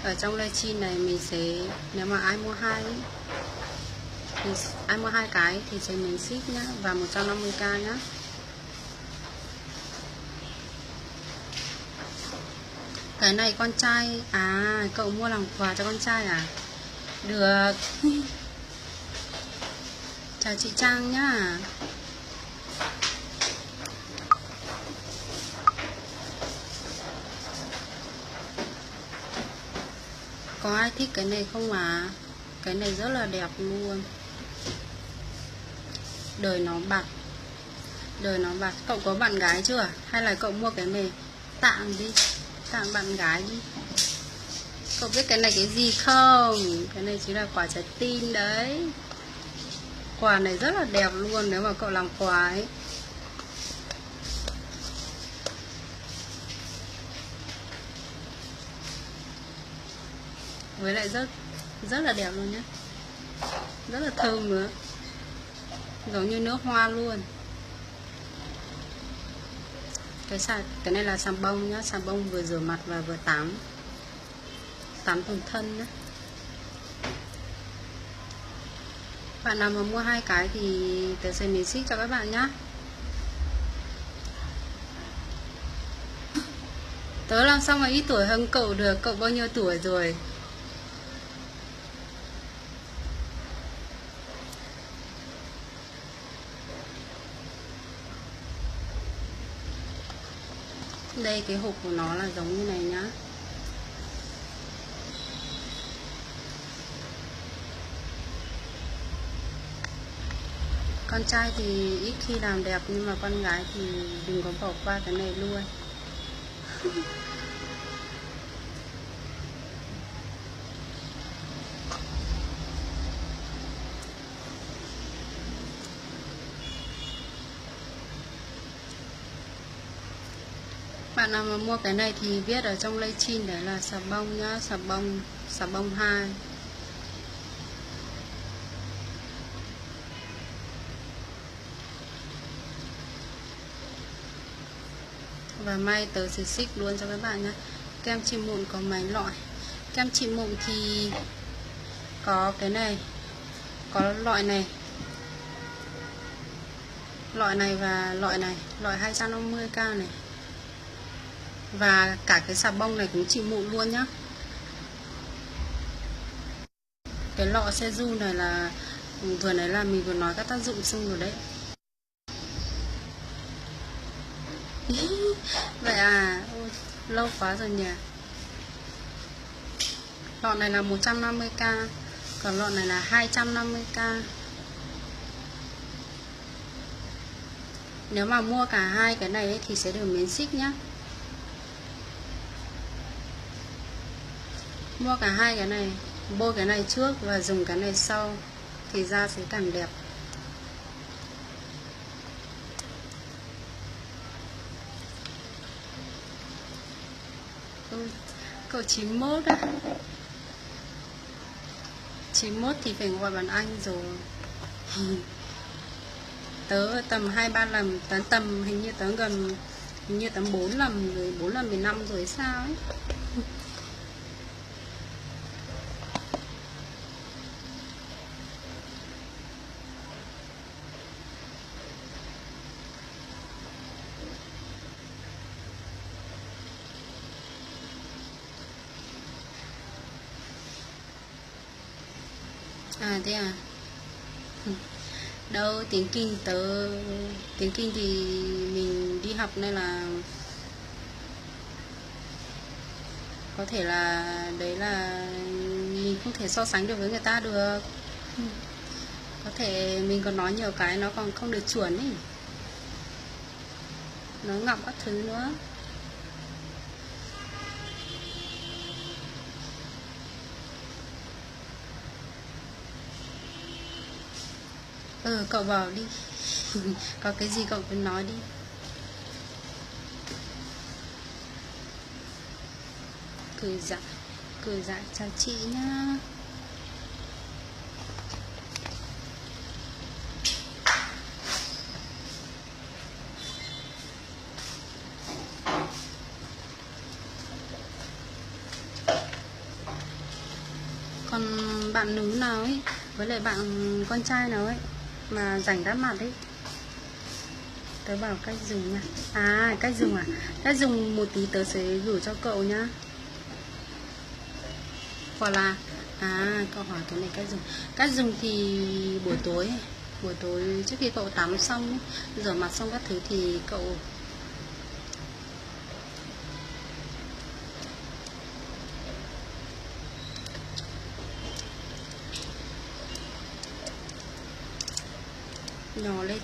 Ở trong livestream này mình sẽ, nếu mà ai mua 2 cái thì sẽ miễn ship nhá, và 150k nhá. Cái này con trai cậu mua làm quà cho con trai à? Được. Chào chị Trang nhá. Có ai thích cái này không à? Cái này rất là đẹp luôn. Đời nó bạc. Đời nó bạc. Cậu có bạn gái chưa? Hay là cậu mua cái này tặng đi, tặng bạn gái đi. Cậu biết cái này cái gì không? Cái này chính là quả trái tim đấy. Quà này rất là đẹp luôn nếu mà cậu làm quà ấy. Với lại rất là đẹp luôn nhé. Rất là thơm nữa. Giống như nước hoa luôn. Cái này là xà bông nhá. Xà bông vừa rửa mặt và vừa tắm toàn thân nhé. Bạn nào mà mua 2 cái thì tớ sẽ miễn ship cho các bạn nhé. Tớ làm sao mà ít tuổi hơn cậu được. Cậu bao nhiêu tuổi rồi? Đây cái hộp của nó là giống như này nhá. Con trai thì ít khi làm đẹp, nhưng mà con gái thì đừng có bỏ qua cái này luôn. Bạn nào mà mua cái này thì viết ở trong livestream đấy là xà bông nhá. Xà bông 2. Và may tớ sẽ ship luôn cho các bạn nhé. Kem trị mụn có mấy loại. Kem trị mụn thì có cái này, có loại này, loại này và loại này, loại 250k này. Và cả cái xà bông này cũng trị mụn luôn nhá. Cái lọ Seju này là vừa nãy là mình vừa nói các tác dụng xong rồi đấy. Vậy à? Ôi, lâu quá rồi nhỉ. Lọ này là 150k, còn lọ này là 250k. Nếu mà mua cả hai cái này ấy, thì sẽ được miễn ship nhá. Mua cả hai cái này, bôi cái này trước và dùng cái này sau thì da sẽ càng đẹp. Cậu 91 á. 91 thì phải gọi bằng anh rồi. Tớ tầm 2-3 lần, tầm hình như tớ gần, hình như tầm 4 lần rồi, 4 lần 15 rồi sao ấy. À thế à? Đâu, tiếng Kinh thì mình đi học nên là có thể là đấy là mình không thể so sánh được với người ta được. Có thể mình còn nói nhiều cái nó còn không được chuẩn ý, nó ngọng các thứ nữa. Cậu vào đi. Có cái gì cậu cứ nói đi. Cười dại chào chị nhá. Còn bạn nữ nào ấy, với lại bạn con trai nào ấy mà rảnh đắp mặt ấy, tớ bảo cách dùng nha. À, cách dùng à? Cách dùng một tí tớ sẽ gửi cho cậu nhá. Hoặc là cậu hỏi cái này cách dùng. Cách dùng thì buổi tối trước khi cậu tắm xong, rửa mặt xong các thứ thì cậu nhỏ lên.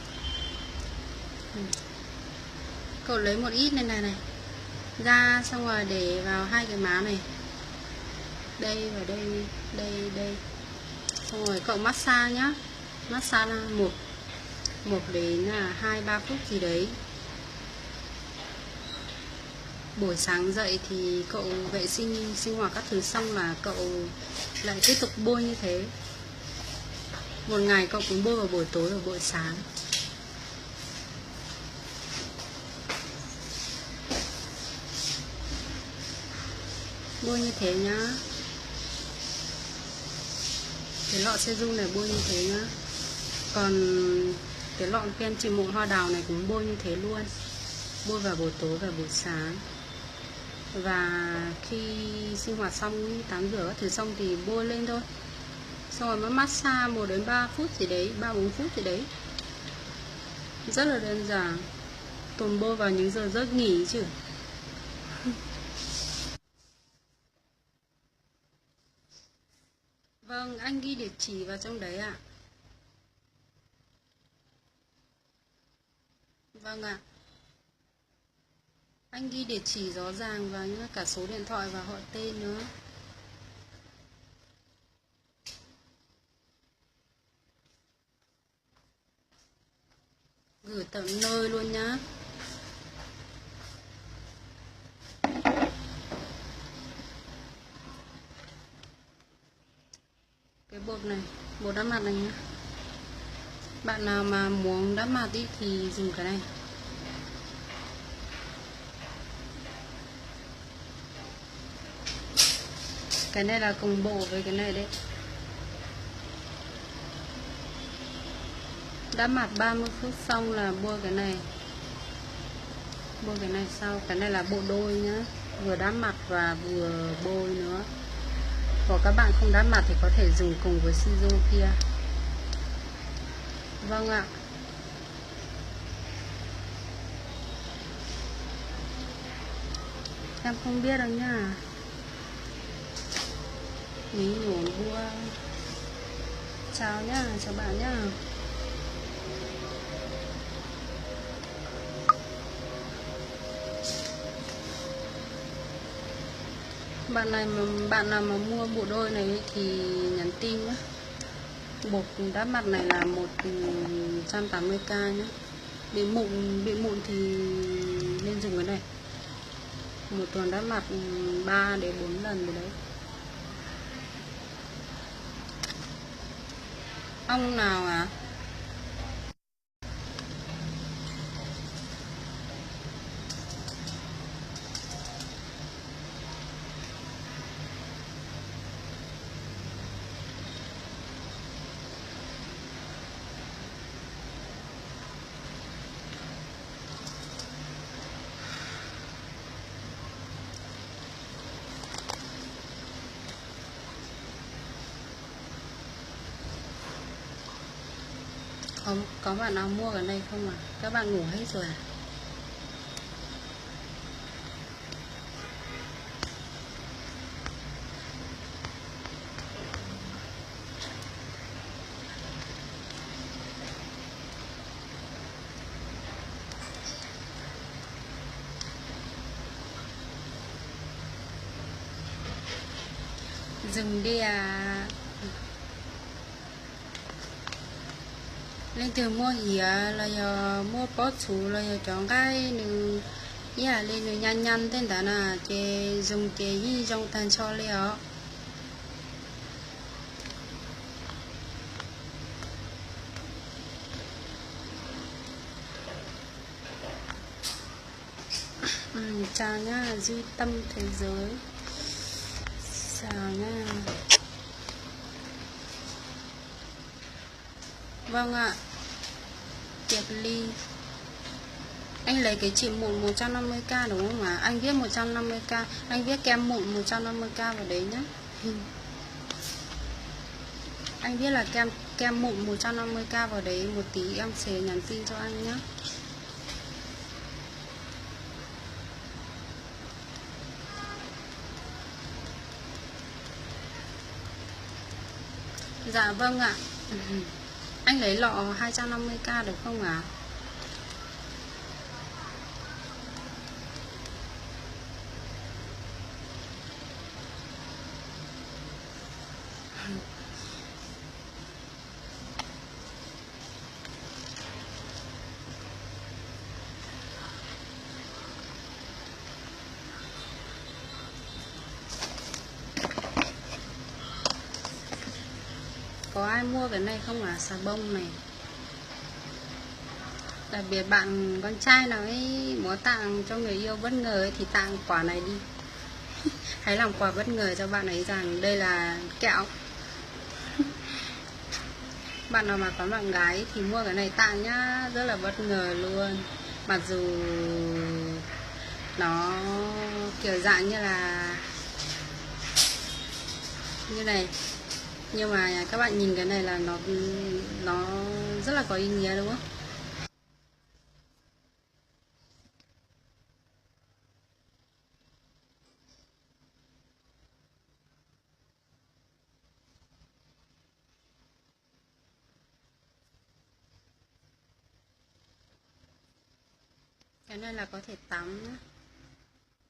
Cậu lấy một ít lên này ra, xong rồi để vào hai cái má này, đây và đây, đây. Xong rồi cậu massage nhá, massage một đến 2-3 phút gì đấy. Buổi sáng dậy thì cậu vệ sinh hoạt các thứ xong là cậu lại tiếp tục bôi như thế. Một ngày cậu cũng bôi vào buổi tối và buổi sáng. Bôi như thế nhá. Cái lọ serum này bôi như thế nhá. Còn cái lọ kem trị mụn hoa đào này cũng bôi như thế luôn. Bôi vào buổi tối và buổi sáng. Và khi sinh hoạt xong, tắm rửa các thứ xong thì bôi lên thôi. Xong rồi mới massage 1 đến 3 phút gì đấy, 3-4 phút gì đấy. Rất là đơn giản. Tồn bôi vào những giờ giấc nghỉ chứ. Vâng, anh ghi địa chỉ vào trong đấy ạ. Vâng ạ. Anh ghi địa chỉ rõ ràng và cả số điện thoại và họ tên nữa. Gửi tận nơi luôn nhá. Cái bột này, bột đắp mặt này nhá. Bạn nào mà muốn đắp mặt ý thì dùng cái này. Cái này là cùng bộ với cái này đấy. Đắp mặt 30 phút xong là bôi cái này. Bôi cái này sau. Cái này là bộ đôi nhá. Vừa đắp mặt và vừa bôi nữa. Còn các bạn không đắp mặt thì có thể dùng cùng với Shizu kia. Vâng ạ. Em không biết đâu nhá. Mí nhổn bua. Chào nhá, chào bạn nhá. Bạn nào mà mua bộ đôi này thì nhắn tin nhé. Bột đắp mặt này là 180k nhé. Bị mụn thì nên dùng cái này. Một tuần đắp mặt 3 đến 4 lần rồi đấy. Ong nào à? Không, có bạn nào mua cái này không à? Các bạn ngủ hết rồi à? Dừng đi à. Lên từ mua hìa là giờ mua bó chủ là giờ chọn cái nữ là lên nữ nhanh tên đó là chế dùng chế hi trong thành cho liệu. Chào nhá, duy tâm thế giới. Chào nhá. Vâng ạ. Kiệt Ly. Anh lấy cái trị mụn 150k đúng không ạ? Anh viết 150k. Anh viết kem mụn 150k vào đấy nhá. Anh viết là kem mụn 150k vào đấy. Một tí em sẽ nhắn tin cho anh nhá. Dạ vâng ạ. Anh lấy lọ 250k được không ạ? Có ai mua cái này không ạ? Xà bông này. Đặc biệt bạn con trai nào ấy muốn tặng cho người yêu bất ngờ ấy, thì tặng quả này đi. Hãy làm quà bất ngờ cho bạn ấy rằng đây là kẹo. Bạn nào mà có bạn gái thì mua cái này tặng nhá, rất là bất ngờ luôn. Mặc dù nó kiểu dạng như là như này, nhưng mà các bạn nhìn cái này là nó rất là có ý nghĩa đúng không? Cái này là có thể tắm nhá,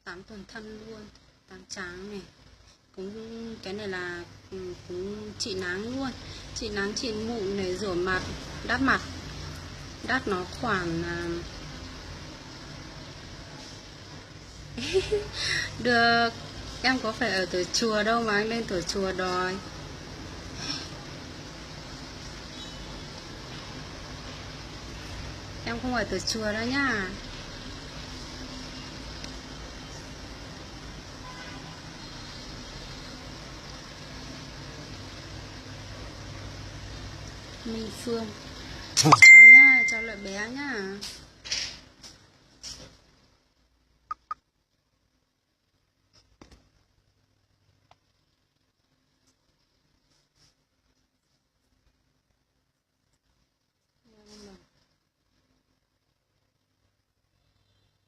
tắm toàn thân luôn, tắm trắng này. Cũng cái này là cũng trị nắng luôn, trị nắng trị mụn này, rửa mặt, đắp mặt. Đắt nó khoảng được. Em có phải ở tuổi chùa đâu mà anh lên tuổi chùa đòi. Em không phải tuổi chùa đâu nhá. Minh Phương. Chào nhá, chào lợi bé nhá.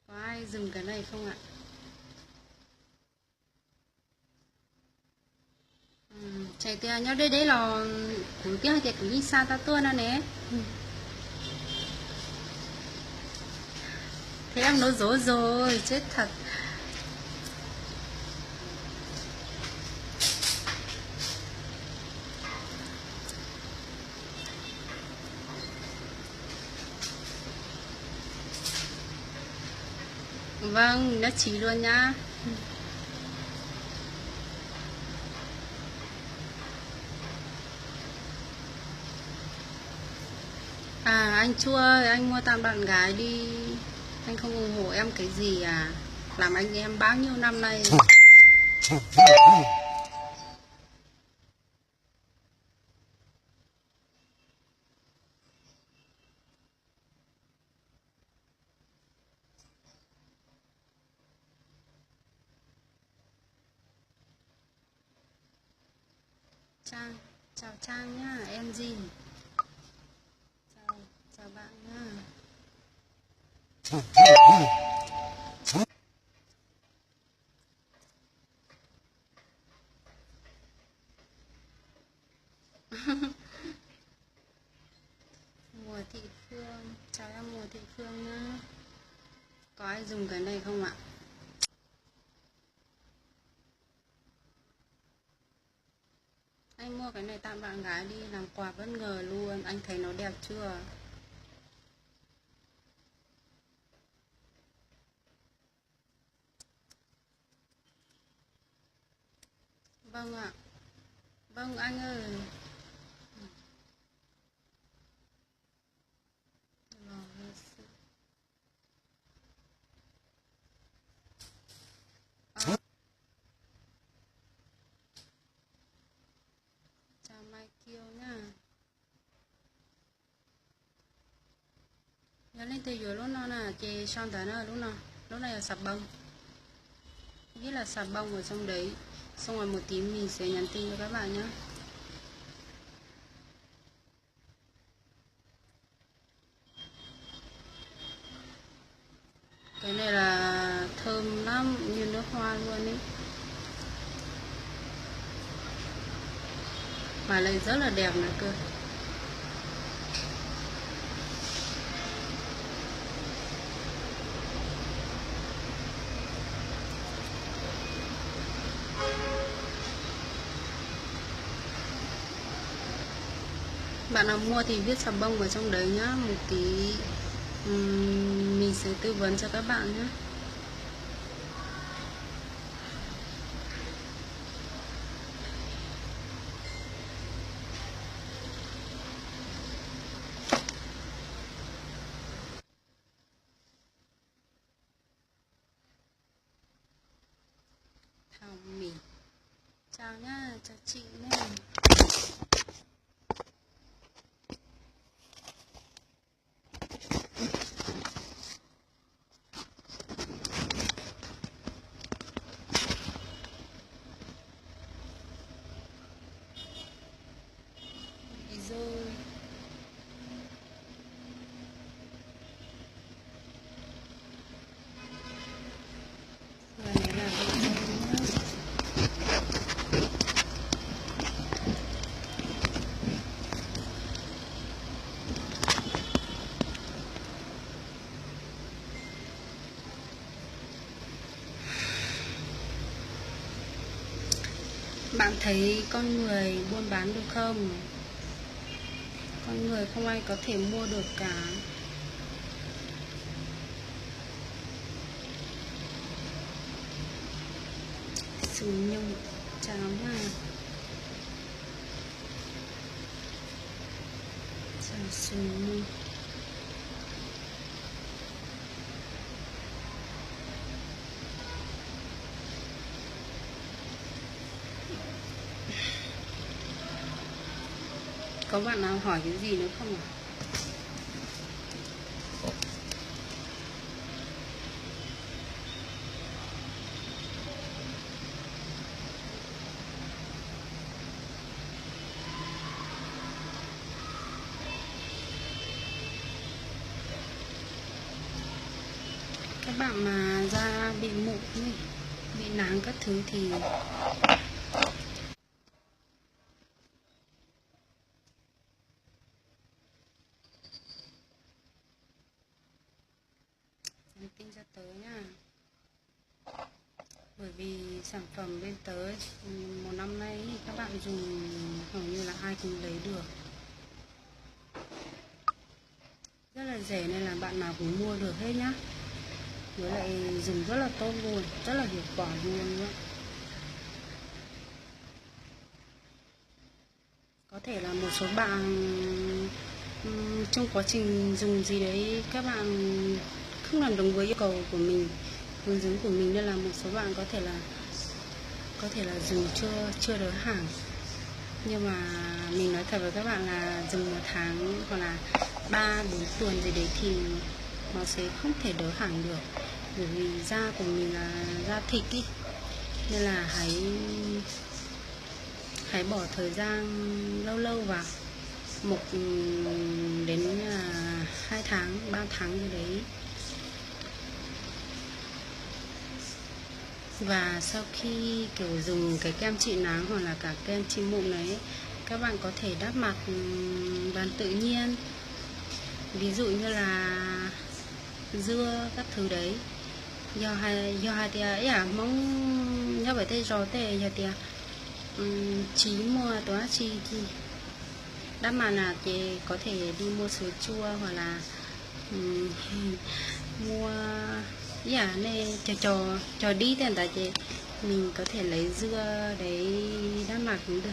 Có ai dùng cái này không ạ? Chạy tiền nhau đây đấy là cuối kia thì cứ đi xa ta tuôn ra nè. Thế em nói dối rồi, chết thật. Vâng, nhất trí luôn nhá. À anh Chua ơi, anh mua tặng bạn gái đi. Anh không ủng hộ em cái gì à? Làm anh em bao nhiêu năm nay. Trang, chào Trang nhá, em gì? Chào bạn nhá. Mùa Thị Phương, chào em Mùa Thị Phương nhá. Có ai dùng cái này không ạ? Anh mua cái này tặng bạn gái đi, làm quà bất ngờ luôn. Anh thấy nó đẹp chưa? Vâng ạ. Vâng anh ơi. Chào Mai Kiều nhá. Nhớ lên từ dưới lúc nào nè, chè son tới nữa lúc nào. Lúc này là xà bông. Biết là xà bông ở trong đấy. Xong rồi một tí mình sẽ nhắn tin cho các bạn nhé. Cái này là thơm lắm, như nước hoa luôn ấy. Mà lại rất là đẹp nữa cơ. Bạn nào mua thì viết xà bông ở trong đấy nhá, một tí mình sẽ tư vấn cho các bạn nhé. Thảo Mỹ, chào nhá, chào chị nhé. Rồi và này là vậy nhá. Bạn thấy con người buôn bán được không? Con người không ai có thể mua được cả. Sùng Nhung, chào nha. Chào Sùng Nhung. Có bạn nào hỏi cái gì nữa không ạ? Các bạn mà da bị mụn, bị nắng các thứ thì nhắn tin cho tớ nha. Bởi vì sản phẩm bên tớ một năm nay thì các bạn dùng hầu như là ai cũng lấy được, rất là rẻ nên là bạn nào cũng mua được hết nhá. Với lại dùng rất là tốt luôn, rất là hiệu quả luôn nữa. Có thể là một số bạn trong quá trình dùng gì đấy các bạn không làm đúng với yêu cầu của mình, hướng dẫn của mình, nên là một số bạn có thể là dùng chưa đỡ hẳn. Nhưng mà mình nói thật với các bạn là dùng 1 tháng hoặc là 3-4 tuần gì đấy thì nó sẽ không thể đỡ hẳn được, bởi vì da của mình là da thịt ý. Nên là hãy bỏ thời gian lâu lâu vào, 1 đến 2 tháng 3 tháng gì đấy. Và sau khi kiểu dùng cái kem trị nắng hoặc là cả kem trị mụn đấy, các bạn có thể đắp mặt bằng tự nhiên, ví dụ như là dưa các thứ đấy. Do hai tia ấy à mong do vậy tay gió tệ giờ tia chí mua toa chi thì đắp mặt là chị có thể đi mua sữa chua hoặc là mua này cho đi tiền tại chị mình có thể lấy dưa đấy đắp mặt cũng được.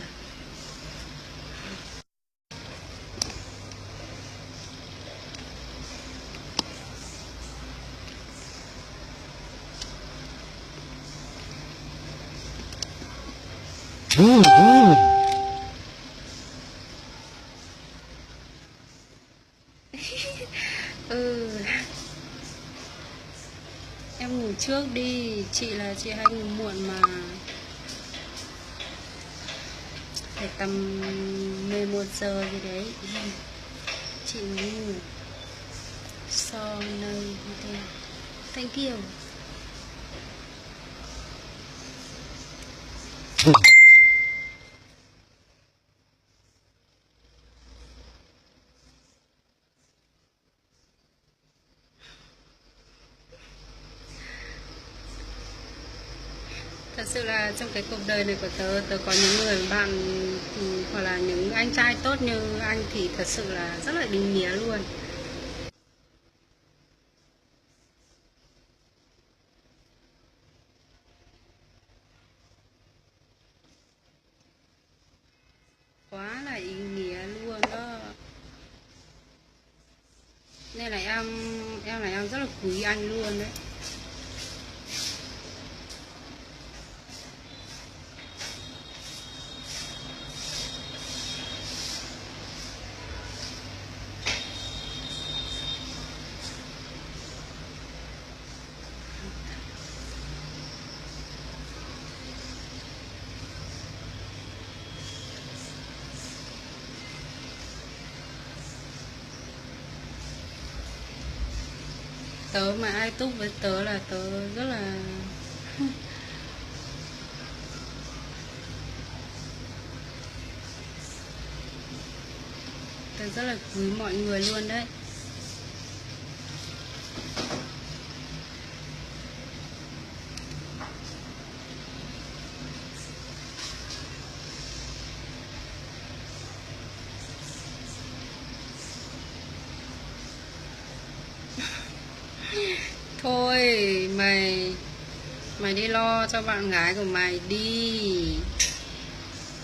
Ừ, em ngủ trước đi, chị là chị hay ngủ muộn mà, phải tầm 11 giờ gì đấy chị mới ngủ. So nơi thank you. Thật sự là trong cái cuộc đời này của tớ có những người bạn hoặc là những anh trai tốt như anh thì thật sự là rất là đúng nghĩa luôn. Quá là ý nghĩa luôn đó. Nên là em rất là quý anh luôn đấy. Tớ mà ai túc với tớ là tớ rất là tớ rất là quý mọi người luôn đấy. Thôi mày đi lo cho bạn gái của mày đi.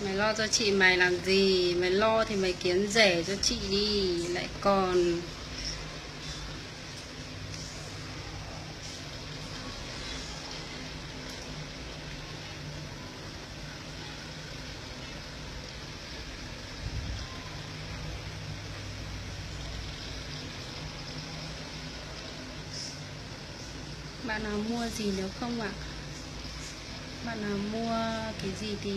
Mày lo cho chị mày làm gì? Mày lo thì mày kiếm rẻ cho chị đi. Lại còn bạn nào mua gì nếu không ạ? Bạn nào mua cái gì thì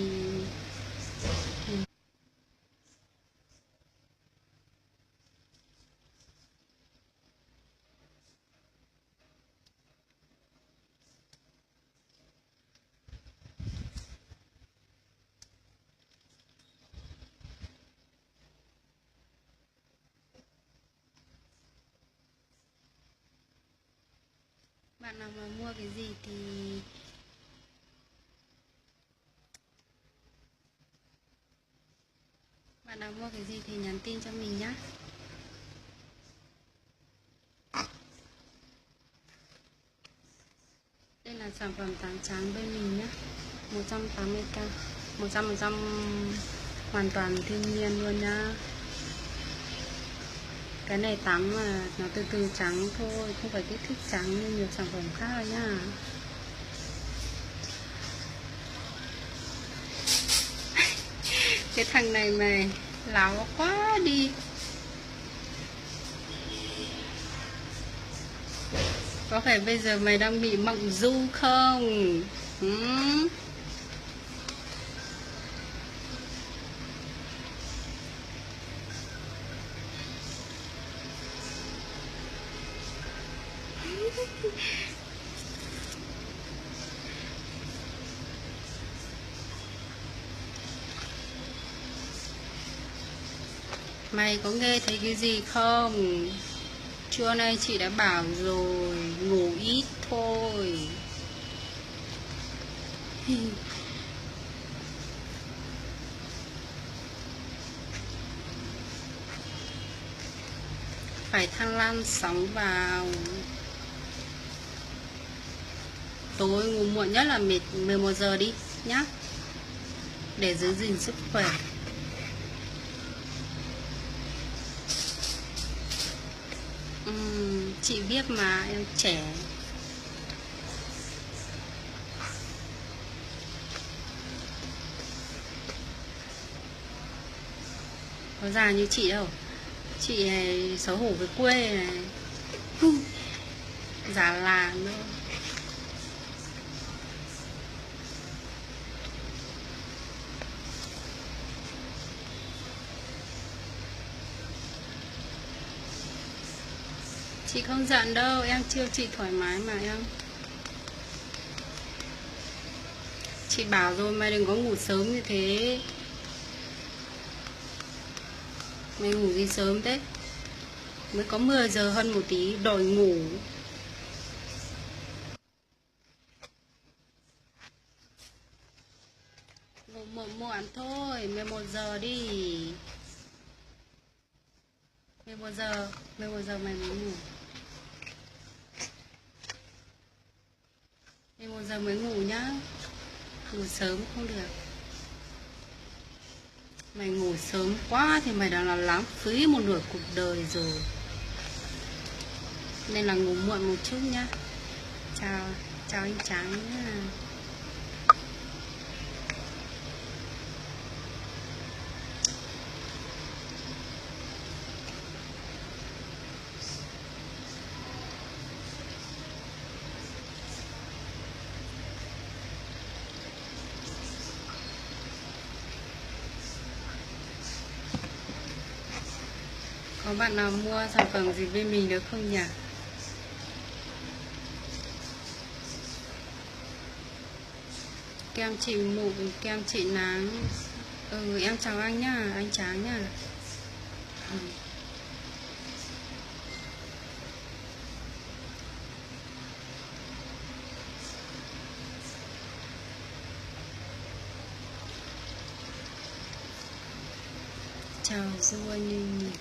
bạn nào mà mua cái gì thì bạn nào mua cái gì thì nhắn tin cho mình nhá. Đây là sản phẩm tán trắng bên mình nhá, 180k, 100% hoàn toàn thiên nhiên luôn nhá. Cái này tắm mà nó từ từ trắng thôi, không phải kích thích trắng như nhiều sản phẩm khác đâu nhá. Cái thằng này mày láo quá đi. Có phải bây giờ mày đang bị mộng du không? Mày có nghe thấy cái gì không? Trưa nay chị đã bảo rồi, ngủ ít thôi. Phải thăng lan sóng vào. Tối ngủ muộn nhất là 11 giờ đi nhá, để giữ gìn sức khỏe. Chị biết mà, em trẻ. Có già như chị đâu. Chị này xấu hổ với quê này. Già làng đâu. Chị không giận đâu, em chiêu chị thoải mái mà em. Chị bảo rồi mày đừng có ngủ sớm như thế. Mày ngủ gì sớm thế? Mới có 10 giờ hơn một tí đòi ngủ. muộn thôi, 11 giờ đi. 11 giờ mày mới ngủ. 11 giờ mới ngủ nhá. Ngủ sớm không được. Mày ngủ sớm quá thì mày đã là lãng phí một nửa cuộc đời rồi. Nên là ngủ muộn một chút nhá. Chào anh Trắng nhá. Có bạn nào mua sản phẩm gì bên mình được không nhỉ? Kem trị mụn, kem trị nắng. Em chào anh nhá, anh Tráng nhá. Chào Du Anh Ninh.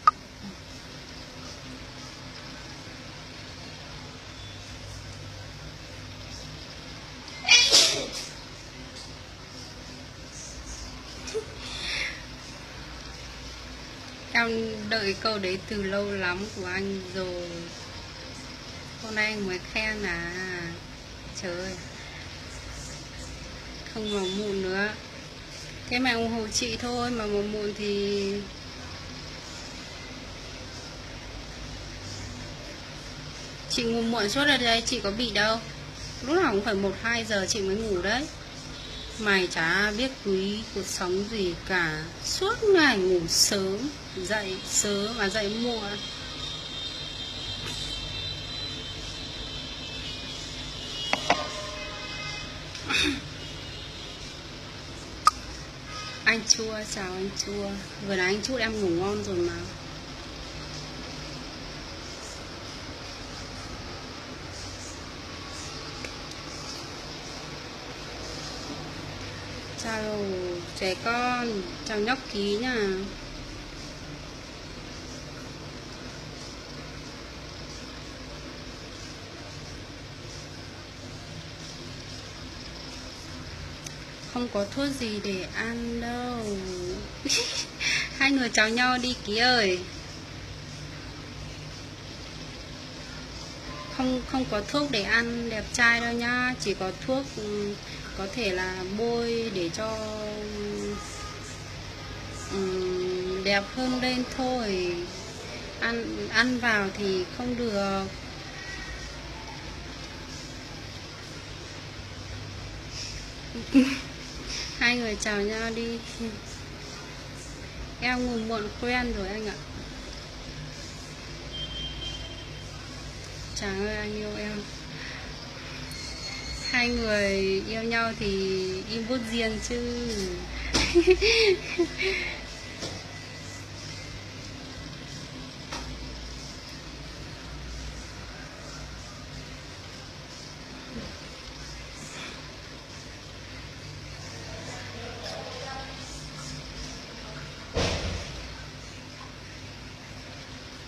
Em đợi câu đấy từ lâu lắm của anh rồi. Hôm nay anh mới khen à. Trời ơi. Không màu mụn nữa. Thế mà ủng hộ chị thôi. Mà màu mụn thì chị ngủ muộn suốt rồi đây. Chị có bị đâu. Lúc nào cũng phải 1-2 giờ chị mới ngủ đấy. Mày chả biết quý cuộc sống gì cả. Suốt ngày ngủ sớm, dậy sớm mà dậy muộn. Anh Chua, chào anh Chua. Vừa nãy anh chúc em ngủ ngon rồi mà. Chào trẻ con, chào nhóc ký nha. Không có thuốc gì để ăn đâu. Hai người chào nhau đi Ký ơi. Không có thuốc để ăn đẹp trai đâu nhá. Chỉ có thuốc có thể là bôi để cho đẹp hơn lên thôi. Ăn vào thì không được. Hai người chào nhau đi. Em ngủ muộn quen rồi anh ạ. Chàng ơi anh yêu em. Hai người yêu nhau thì inbox riêng chứ.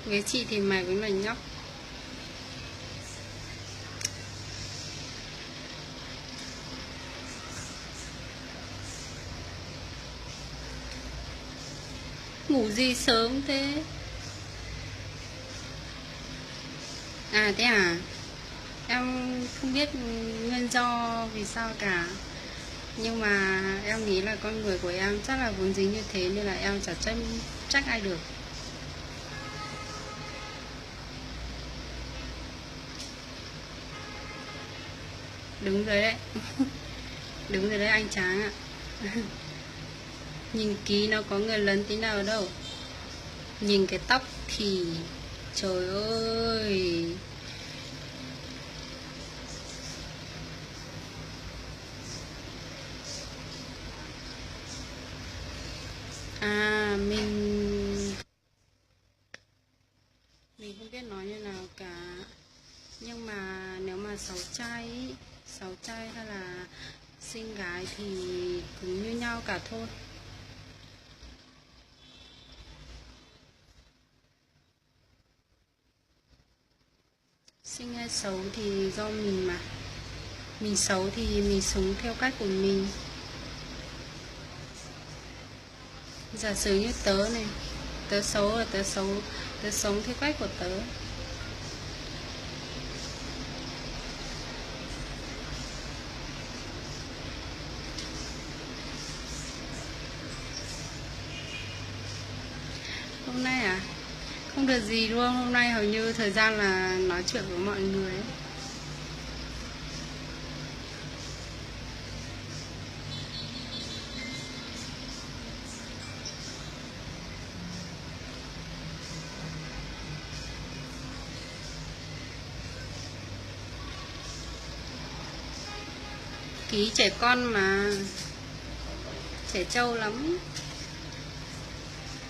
Với chị thì mày cũng là nhóc. Ngủ gì sớm thế? À thế à? Em không biết nguyên do vì sao cả. Nhưng mà em nghĩ là con người của em chắc là vốn dĩ như thế. Nên là em chả trách ai được. Đúng rồi đấy. Đúng rồi đấy anh Tráng ạ. Nhìn Ký nó có người lớn tí nào đâu. Nhìn cái tóc thì trời ơi. À mình không biết nói như nào cả. Nhưng mà nếu mà 6 chai hay là Xinh gái thì cũng như nhau cả thôi. Xinh hay xấu thì do mình mà. Mình xấu thì mình sống theo cách của mình. Giả sử như tớ này, tớ xấu là tớ xấu, tớ sống theo cách của tớ. Hôm nay à? Không được gì luôn, hôm nay hầu như thời gian là nói chuyện với mọi người ấy. Ký trẻ con mà, trẻ trâu lắm.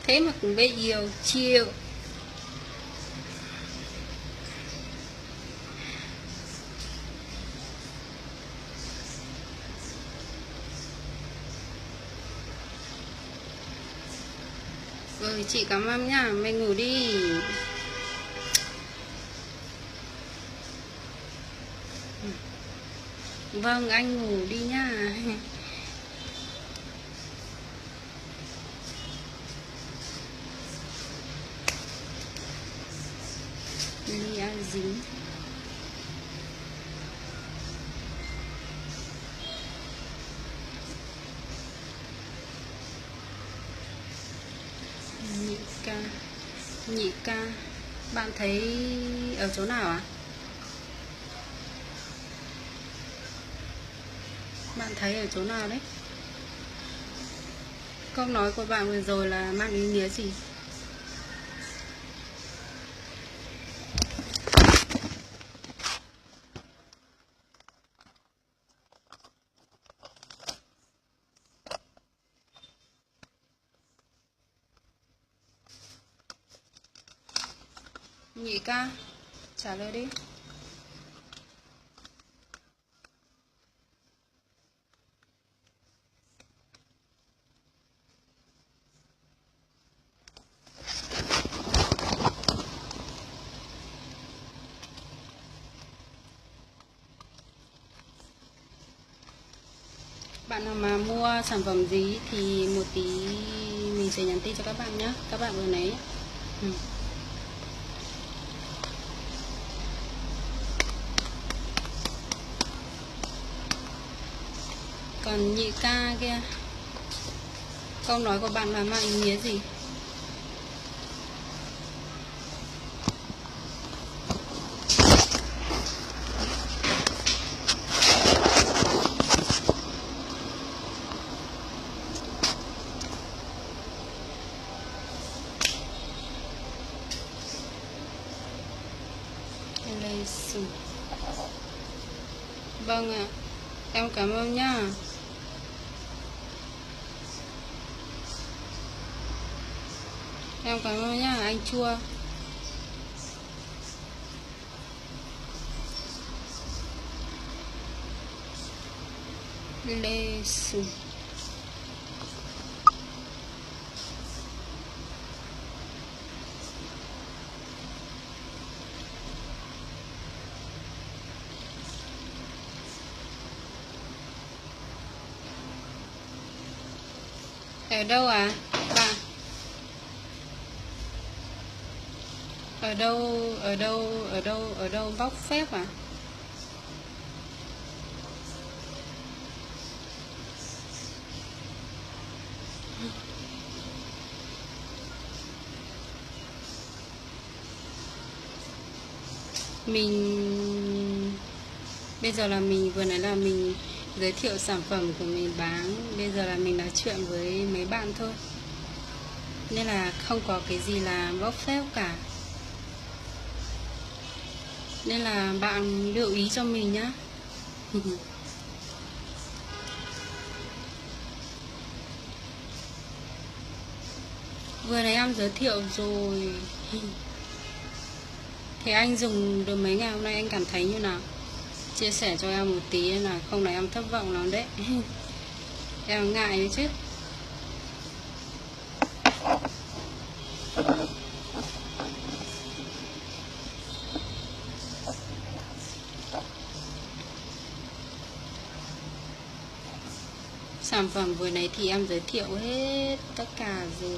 Thế mà cũng biết yêu chiều. Ừ, chị cảm ơn nhá, mày ngủ đi. Vâng, anh ngủ đi nhá. Lia dính. Nhị ca, bạn thấy ở chỗ nào ạ? Bạn thấy ở chỗ nào đấy? Câu nói của bạn vừa rồi là mang ý nghĩa gì? Nhị ca, trả lời đi. Bạn nào mà mua sản phẩm gì thì một tí mình sẽ nhắn tin cho các bạn nhé. Các bạn vừa nấy. Còn nhị ca kia, câu nói của bạn là mang ý nghĩa gì? Vâng ạ, em cảm ơn nhá. Em cảm ơn nhá, anh Chua. Lê Sùng. Ở đâu à? Bạn ở đâu bóc phép à? Mình bây giờ là mình vừa nãy là mình giới thiệu sản phẩm của mình bán, bây giờ là mình nói chuyện với mấy bạn thôi, nên là không có cái gì là bóc phép cả, nên là bạn lưu ý cho mình nhá. Vừa nãy em giới thiệu rồi. Thế anh dùng được mấy ngày hôm nay anh cảm thấy như nào? chia sẻ cho em một tí là không là em thất vọng lắm đấy. Em ngại đấy chứ. Sản phẩm vừa nãy thì em giới thiệu hết tất cả rồi.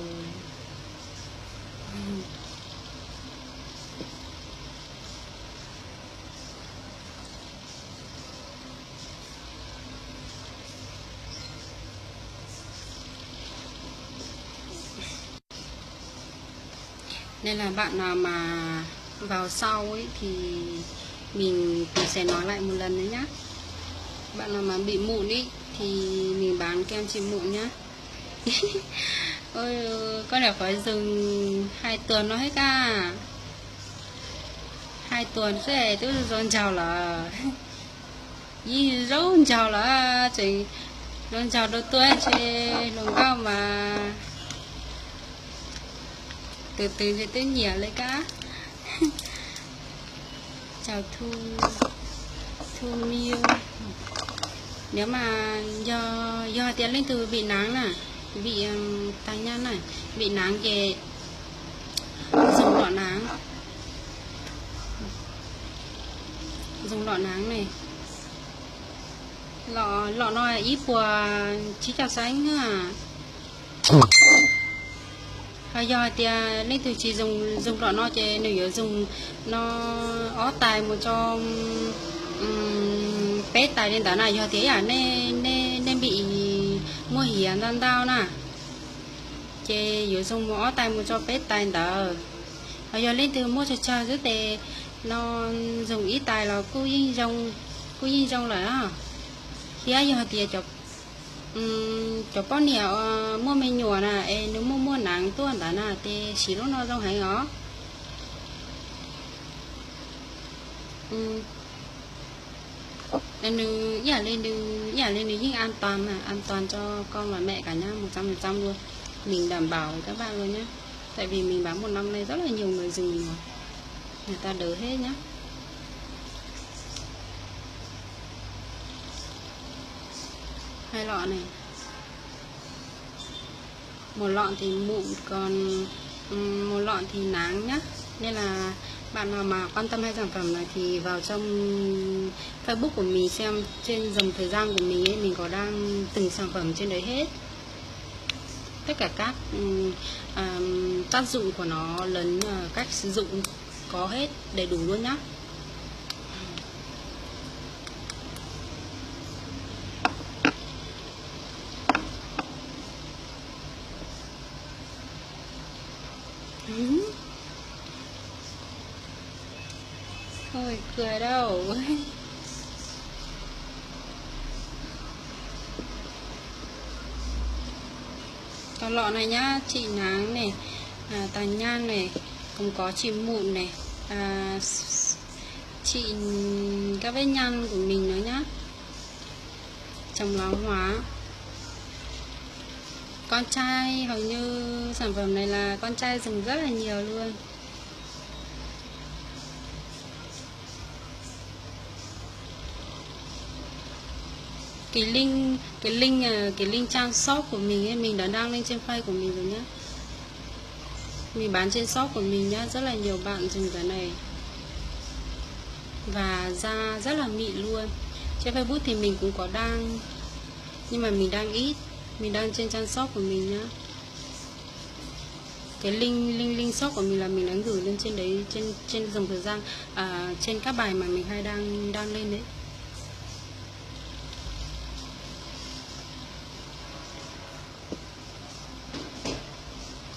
Nên là bạn nào mà vào sau ấy thì mình sẽ nói lại một lần nữa nhá. Bạn nào mà bị mụn ấy thì mình bán kem trị mụn nhá. Ôi, con đã phải dừng 2 tuần nó hết à. 2 tuần sẽ tôi dọn chào là gì dấu chào là chỉ dọn chào đôi tuổi chỉ lồng cao mà từ từ thì tôi nhả lấy cả. Chào Thu Miêu. Nếu mà do tiến lên từ bị nắng nè, bị tai nhăn này, bị nắng thì dùng lọ nắng này, lọ nó ít của chỉ chào sánh à. Hay do thì lên từ chỉ dùng lọ nó thì nếu dùng nó ó tài một cho bé tài lên đó này do thế à nên bị mua hiền đang đau nè chê dù dùng ó tài một cho bé tài đó hay do lên từ mua cho rất để nó dùng ít tài là cố ý dùng là đó khi ấy do thì cho bao nhiêu mua men nhựa nè nếu mua nắng tuần đó nè thì xí lúc nó trong hay ngó lên nhưng an toàn mà an toàn cho con và mẹ cả nhá 100% luôn, mình đảm bảo với các bạn luôn nhé, tại vì mình bán 1 năm nay rất là nhiều người dùng rồi, người ta đỡ hết nhá. Hai lọ này, một lọ thì mụn còn một lọ thì nắng nhá, nên là bạn nào mà quan tâm hai sản phẩm này thì vào trong Facebook của mình xem trên dòng thời gian của mình ấy, mình có đăng từng sản phẩm trên đấy hết, tất cả các tác dụng của nó lẫn cách sử dụng có hết đầy đủ luôn nhá. Thôi cười đâu. Còn lọ này nhá, trị nắng này, tàn nhang này, cũng có trị mụn này, trị các vết nhăn của mình nữa nhá, chống lão hóa. Con trai hầu như sản phẩm này là con trai dùng rất là nhiều luôn. Cái link trang shop của mình ấy, mình đã đăng lên trên face của mình rồi nhá. Mình bán trên shop của mình nhá, rất là nhiều bạn dùng cái này và da rất là mịn luôn. Trên Facebook thì mình cũng có đăng, nhưng mà mình đăng ít, mình đăng trên trang shop của mình nhá. Cái link shop của mình là mình đã gửi lên trên đấy, trên dòng thời gian, trên các bài mà mình hay đăng lên đấy.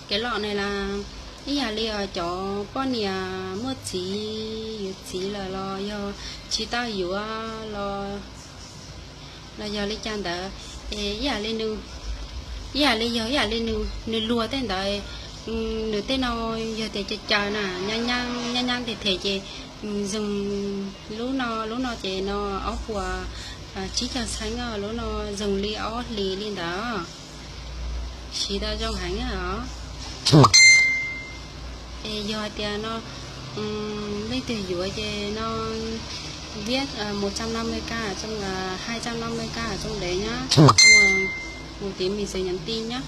Cái lọ này là ý là lìa cho con nhà mua chỉ là lo do chỉ ta hiểu là do lấy chăn đó ý là lên nu ý là lên nu lùa tên đó nửa tên nó giờ thì chờ nè nhanh thì thể chị dùng lúc nó chị nó áo của chỉ cho sáng lúc nó dùng ly áo lì lên đó chỉ ta trong hành đó. Giờ thì nó lấy từ giữa thì nó viết 150k ở trong là 250k ở trong đấy nhá. Xong rồi một tí mình sẽ nhắn tin nhá.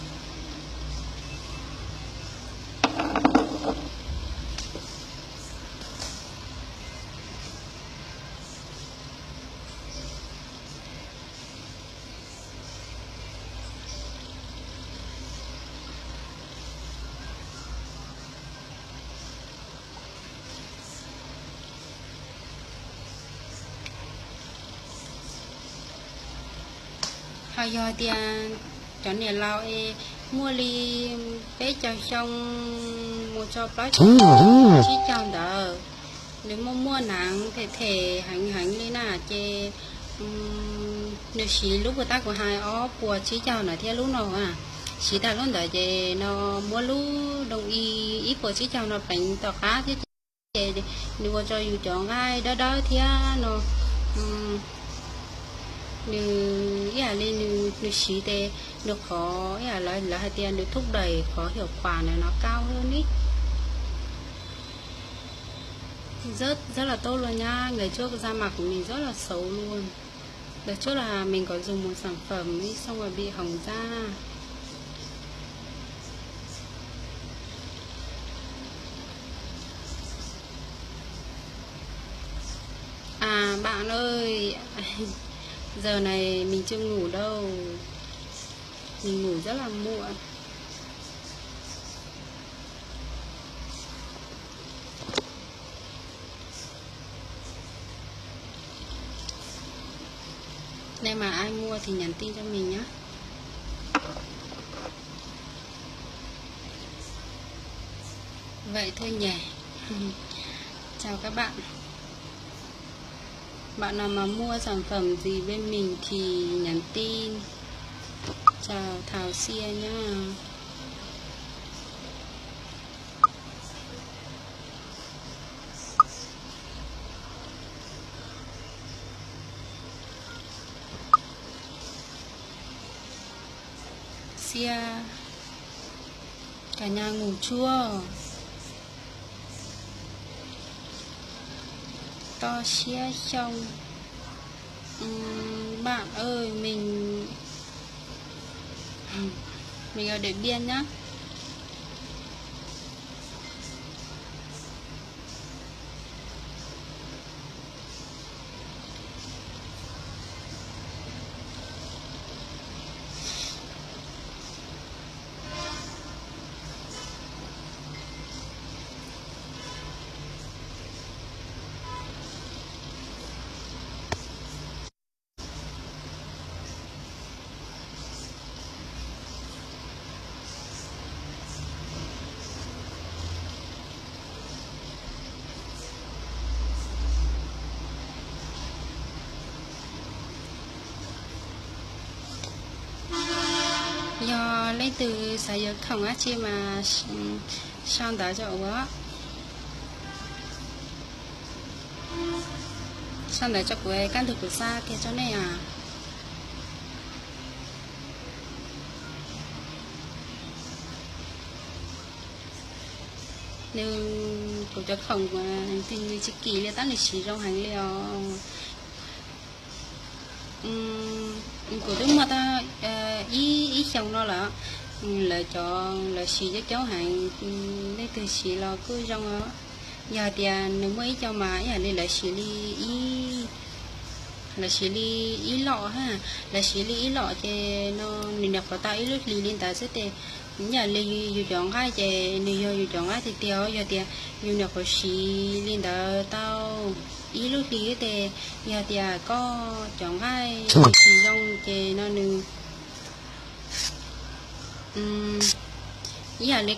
Họ do tiền cho nên lao mua ly bé cho xong mua cho bác chỉ chọn đỡ nếu mua nắng thể hành đi nà chê nếu xí lúc người ta của hai ó của chỉ chọn là theo lúc nào à chỉ ta luôn đợi chê nó mua lúc đồng ý của chỉ chọn nó bánh tỏ cá thế chê nếu cho dù chọn ai đó thì nó như là lên như xí tê được khó là hai tiền được thúc đẩy có hiệu quả này nó cao hơn ý rất là tốt luôn nha. Ngày trước da mặt của mình rất là xấu luôn. Đợt trước là mình có dùng một sản phẩm ý, xong rồi bị hỏng da. À bạn ơi, giờ này mình chưa ngủ đâu, mình ngủ rất là muộn. Nên mà ai mua thì nhắn tin cho mình nhé. Vậy thôi nhỉ. Chào các bạn. Bạn nào mà mua sản phẩm gì bên mình thì nhắn tin. Chào Thảo Sia nhá. Sia, cả nhà ngủ chưa? To xia xong. Bạn ơi, mình ở Điện Biên nhá. Do lấy từ xã dục không á chi mà sang đã cho quá sang để cho của can thực của xa kia cho này à nếu của cho không thì như chỉ kỳ liên tán lịch sử trong hành liệu của tôi mà ta ý chồng nó là cho là xì cho cháu hàng lấy từ xì lo cứ trong đó giờ thì nếu mới cho mà nên là xì ly ý lọ ha là xì ly ý lọ thì nó mình đọc vào tay lúc ly lên ta sẽ thì nhà ly dù chọn cái thì nếu dù chọn cái thì tiêu giờ thì dù đọc vào xì lên đó tao ý lúc ly thì giờ thì có chọn cái xì trong thì nó nương ý là lịch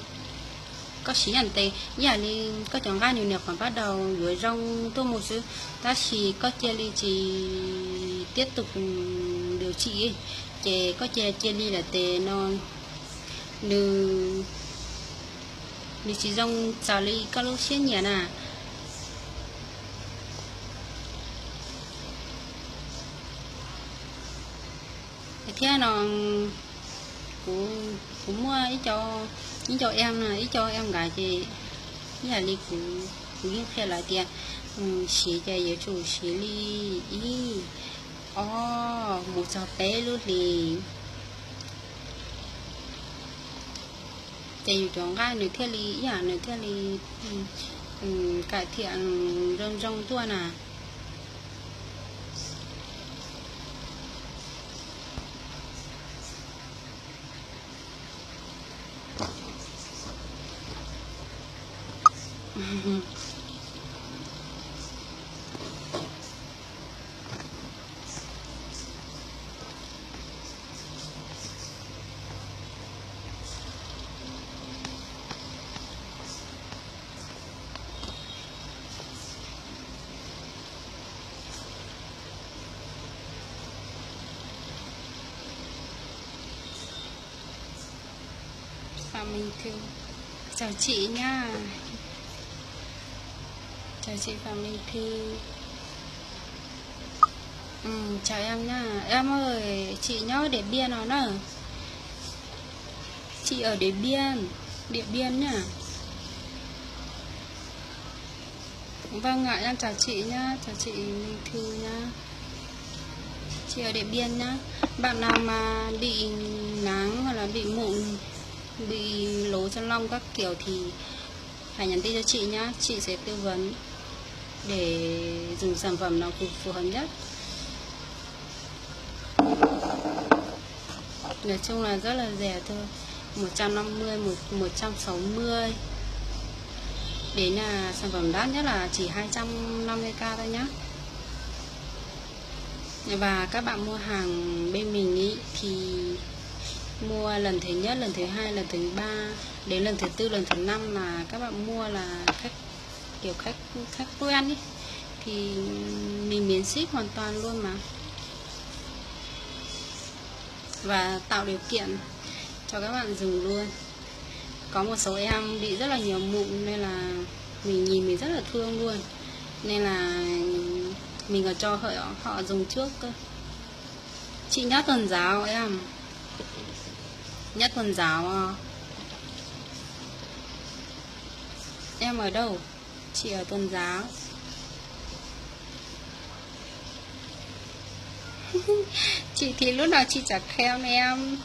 có xí ảnh tệ ý là lịch có chọn cái nhiều còn bắt đầu gửi rong tôi một số ta chỉ có chia ly chỉ tiếp tục điều trị chỉ có chia ly là tệ non từ chỉ rong xào ly có lúc xuyên nhỉ nè thế nó cũng mua ý cho em nè ý cho em gái chị ý là đi cũng khe lại tiền xí chạy yếu chủ xí li ý một cho bé luôn đi chạy yếu chọn gai nửa theo li ý à nửa theo li cải thiện rong rong tua nè Phạm Minh Thư. Chào chị nha. Chào chị Phạm Minh Thư. Chào em nha. Em ơi, chị nhớ Điện Biên nào nữa. Chị ở Điện Biên nha. Vâng ạ, em chào chị nhá. Chào chị Minh Thư nhá. Chị ở Điện Biên nhá. Bạn nào mà bị nắng hoặc là bị mụn, bị lố chân lông các kiểu thì hãy nhắn tin cho chị nhá. Chị sẽ tư vấn để dùng sản phẩm nào phù hợp nhất. Nói chung là rất là rẻ thôi, 150, 160. Đến là sản phẩm đắt nhất là chỉ 250k thôi nhá. Và các bạn mua hàng bên mình ý, thì mua lần thứ nhất, lần thứ hai, lần thứ ba, đến lần thứ tư, lần thứ năm là các bạn mua là khách quen ý, thì mình miễn ship hoàn toàn luôn mà, và tạo điều kiện cho các bạn dùng luôn. Có một số em bị rất là nhiều mụn nên là mình nhìn mình rất là thương luôn, nên là mình còn cho họ dùng trước cơ. Chị Nhất Tuần Giáo em. Nhất Tuần Giáo. Em ở đâu? Chị ở Tuần Giáo. Chị thì lúc nào chị chả khen em.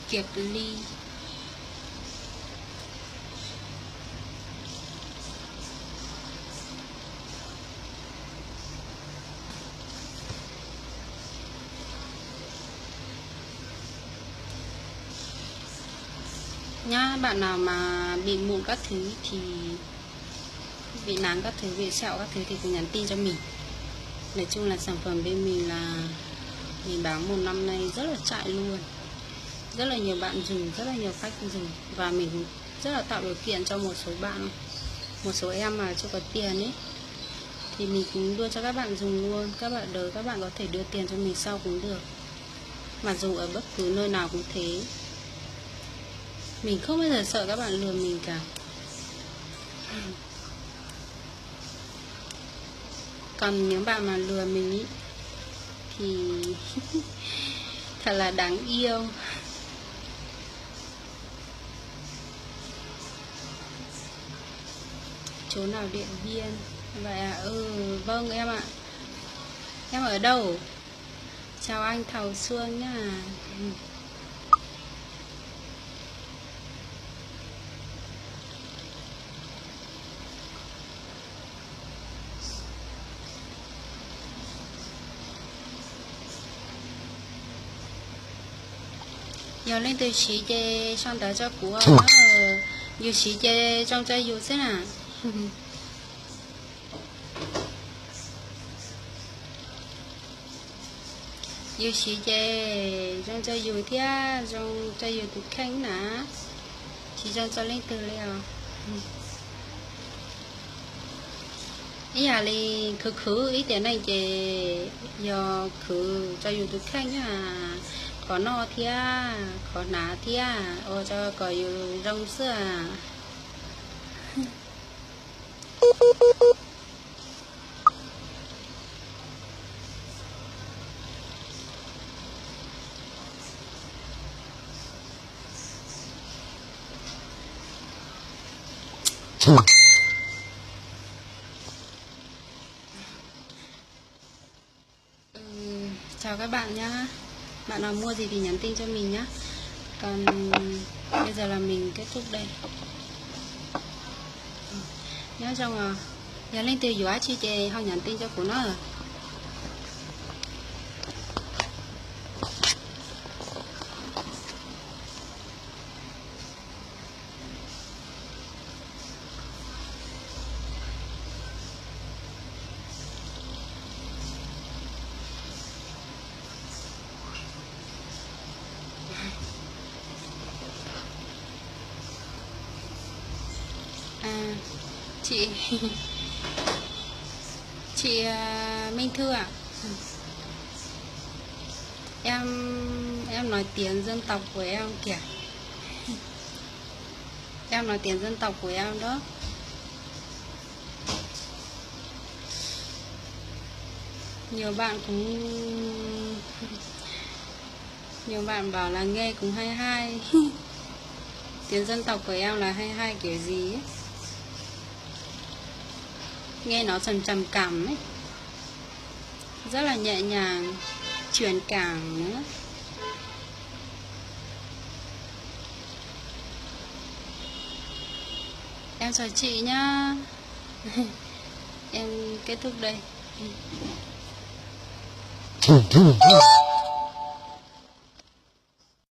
Kiệt Ly. Nhá, bạn nào mà bị mụn các thứ thì bị nắng các thứ, bị sẹo các thứ thì cứ nhắn tin cho mình. Nói chung là sản phẩm bên mình là mình bán một năm nay rất là chạy luôn, rất là nhiều bạn dùng, rất là nhiều khách dùng, và mình rất là tạo điều kiện cho một số bạn, một số em mà chưa có tiền ấy thì mình cũng đưa cho các bạn dùng luôn. Các bạn có thể đưa tiền cho mình sau cũng được, mà dù ở bất cứ nơi nào cũng thế. Mình không bao giờ sợ các bạn lừa mình cả. Còn những bạn mà lừa mình ý, thì thật là đáng yêu. Chỗ nào Điện Biên? Vậy à? Vâng em ạ. Em ở đâu? Chào anh Thảo Xuân nhá. Giờ lên từ xí chê xong tới cho của dù xí chê trong chơi dù thế nào. Dù xí chê trong chơi dù thế, trong chơi dù tụt khánh nè, chỉ trong cho lên từ leo. Ý là li khứ ý tiền này chê do khứ cho dù tụt khánh nhá. Có no thia, có ná thia, cho có dù rong xưa. Chào các bạn nhá. Bạn nào mua gì thì nhắn tin cho mình nhá. Còn bây giờ là mình kết thúc đây. Nhớ xong rồi nhớ lên từ dõi chi chè không nhắn tin cho của nó rồi. Chị chị Minh Thư ạ. Em nói tiếng dân tộc của em kìa. Em nói tiếng dân tộc của em đó. Nhiều bạn bảo là nghe cũng hay. Tiếng dân tộc của em là hay kiểu gì ấy. Nghe nó trầm cảm ấy, rất là nhẹ nhàng, truyền cảm nữa. Em chào chị nhá. Em kết thúc đây.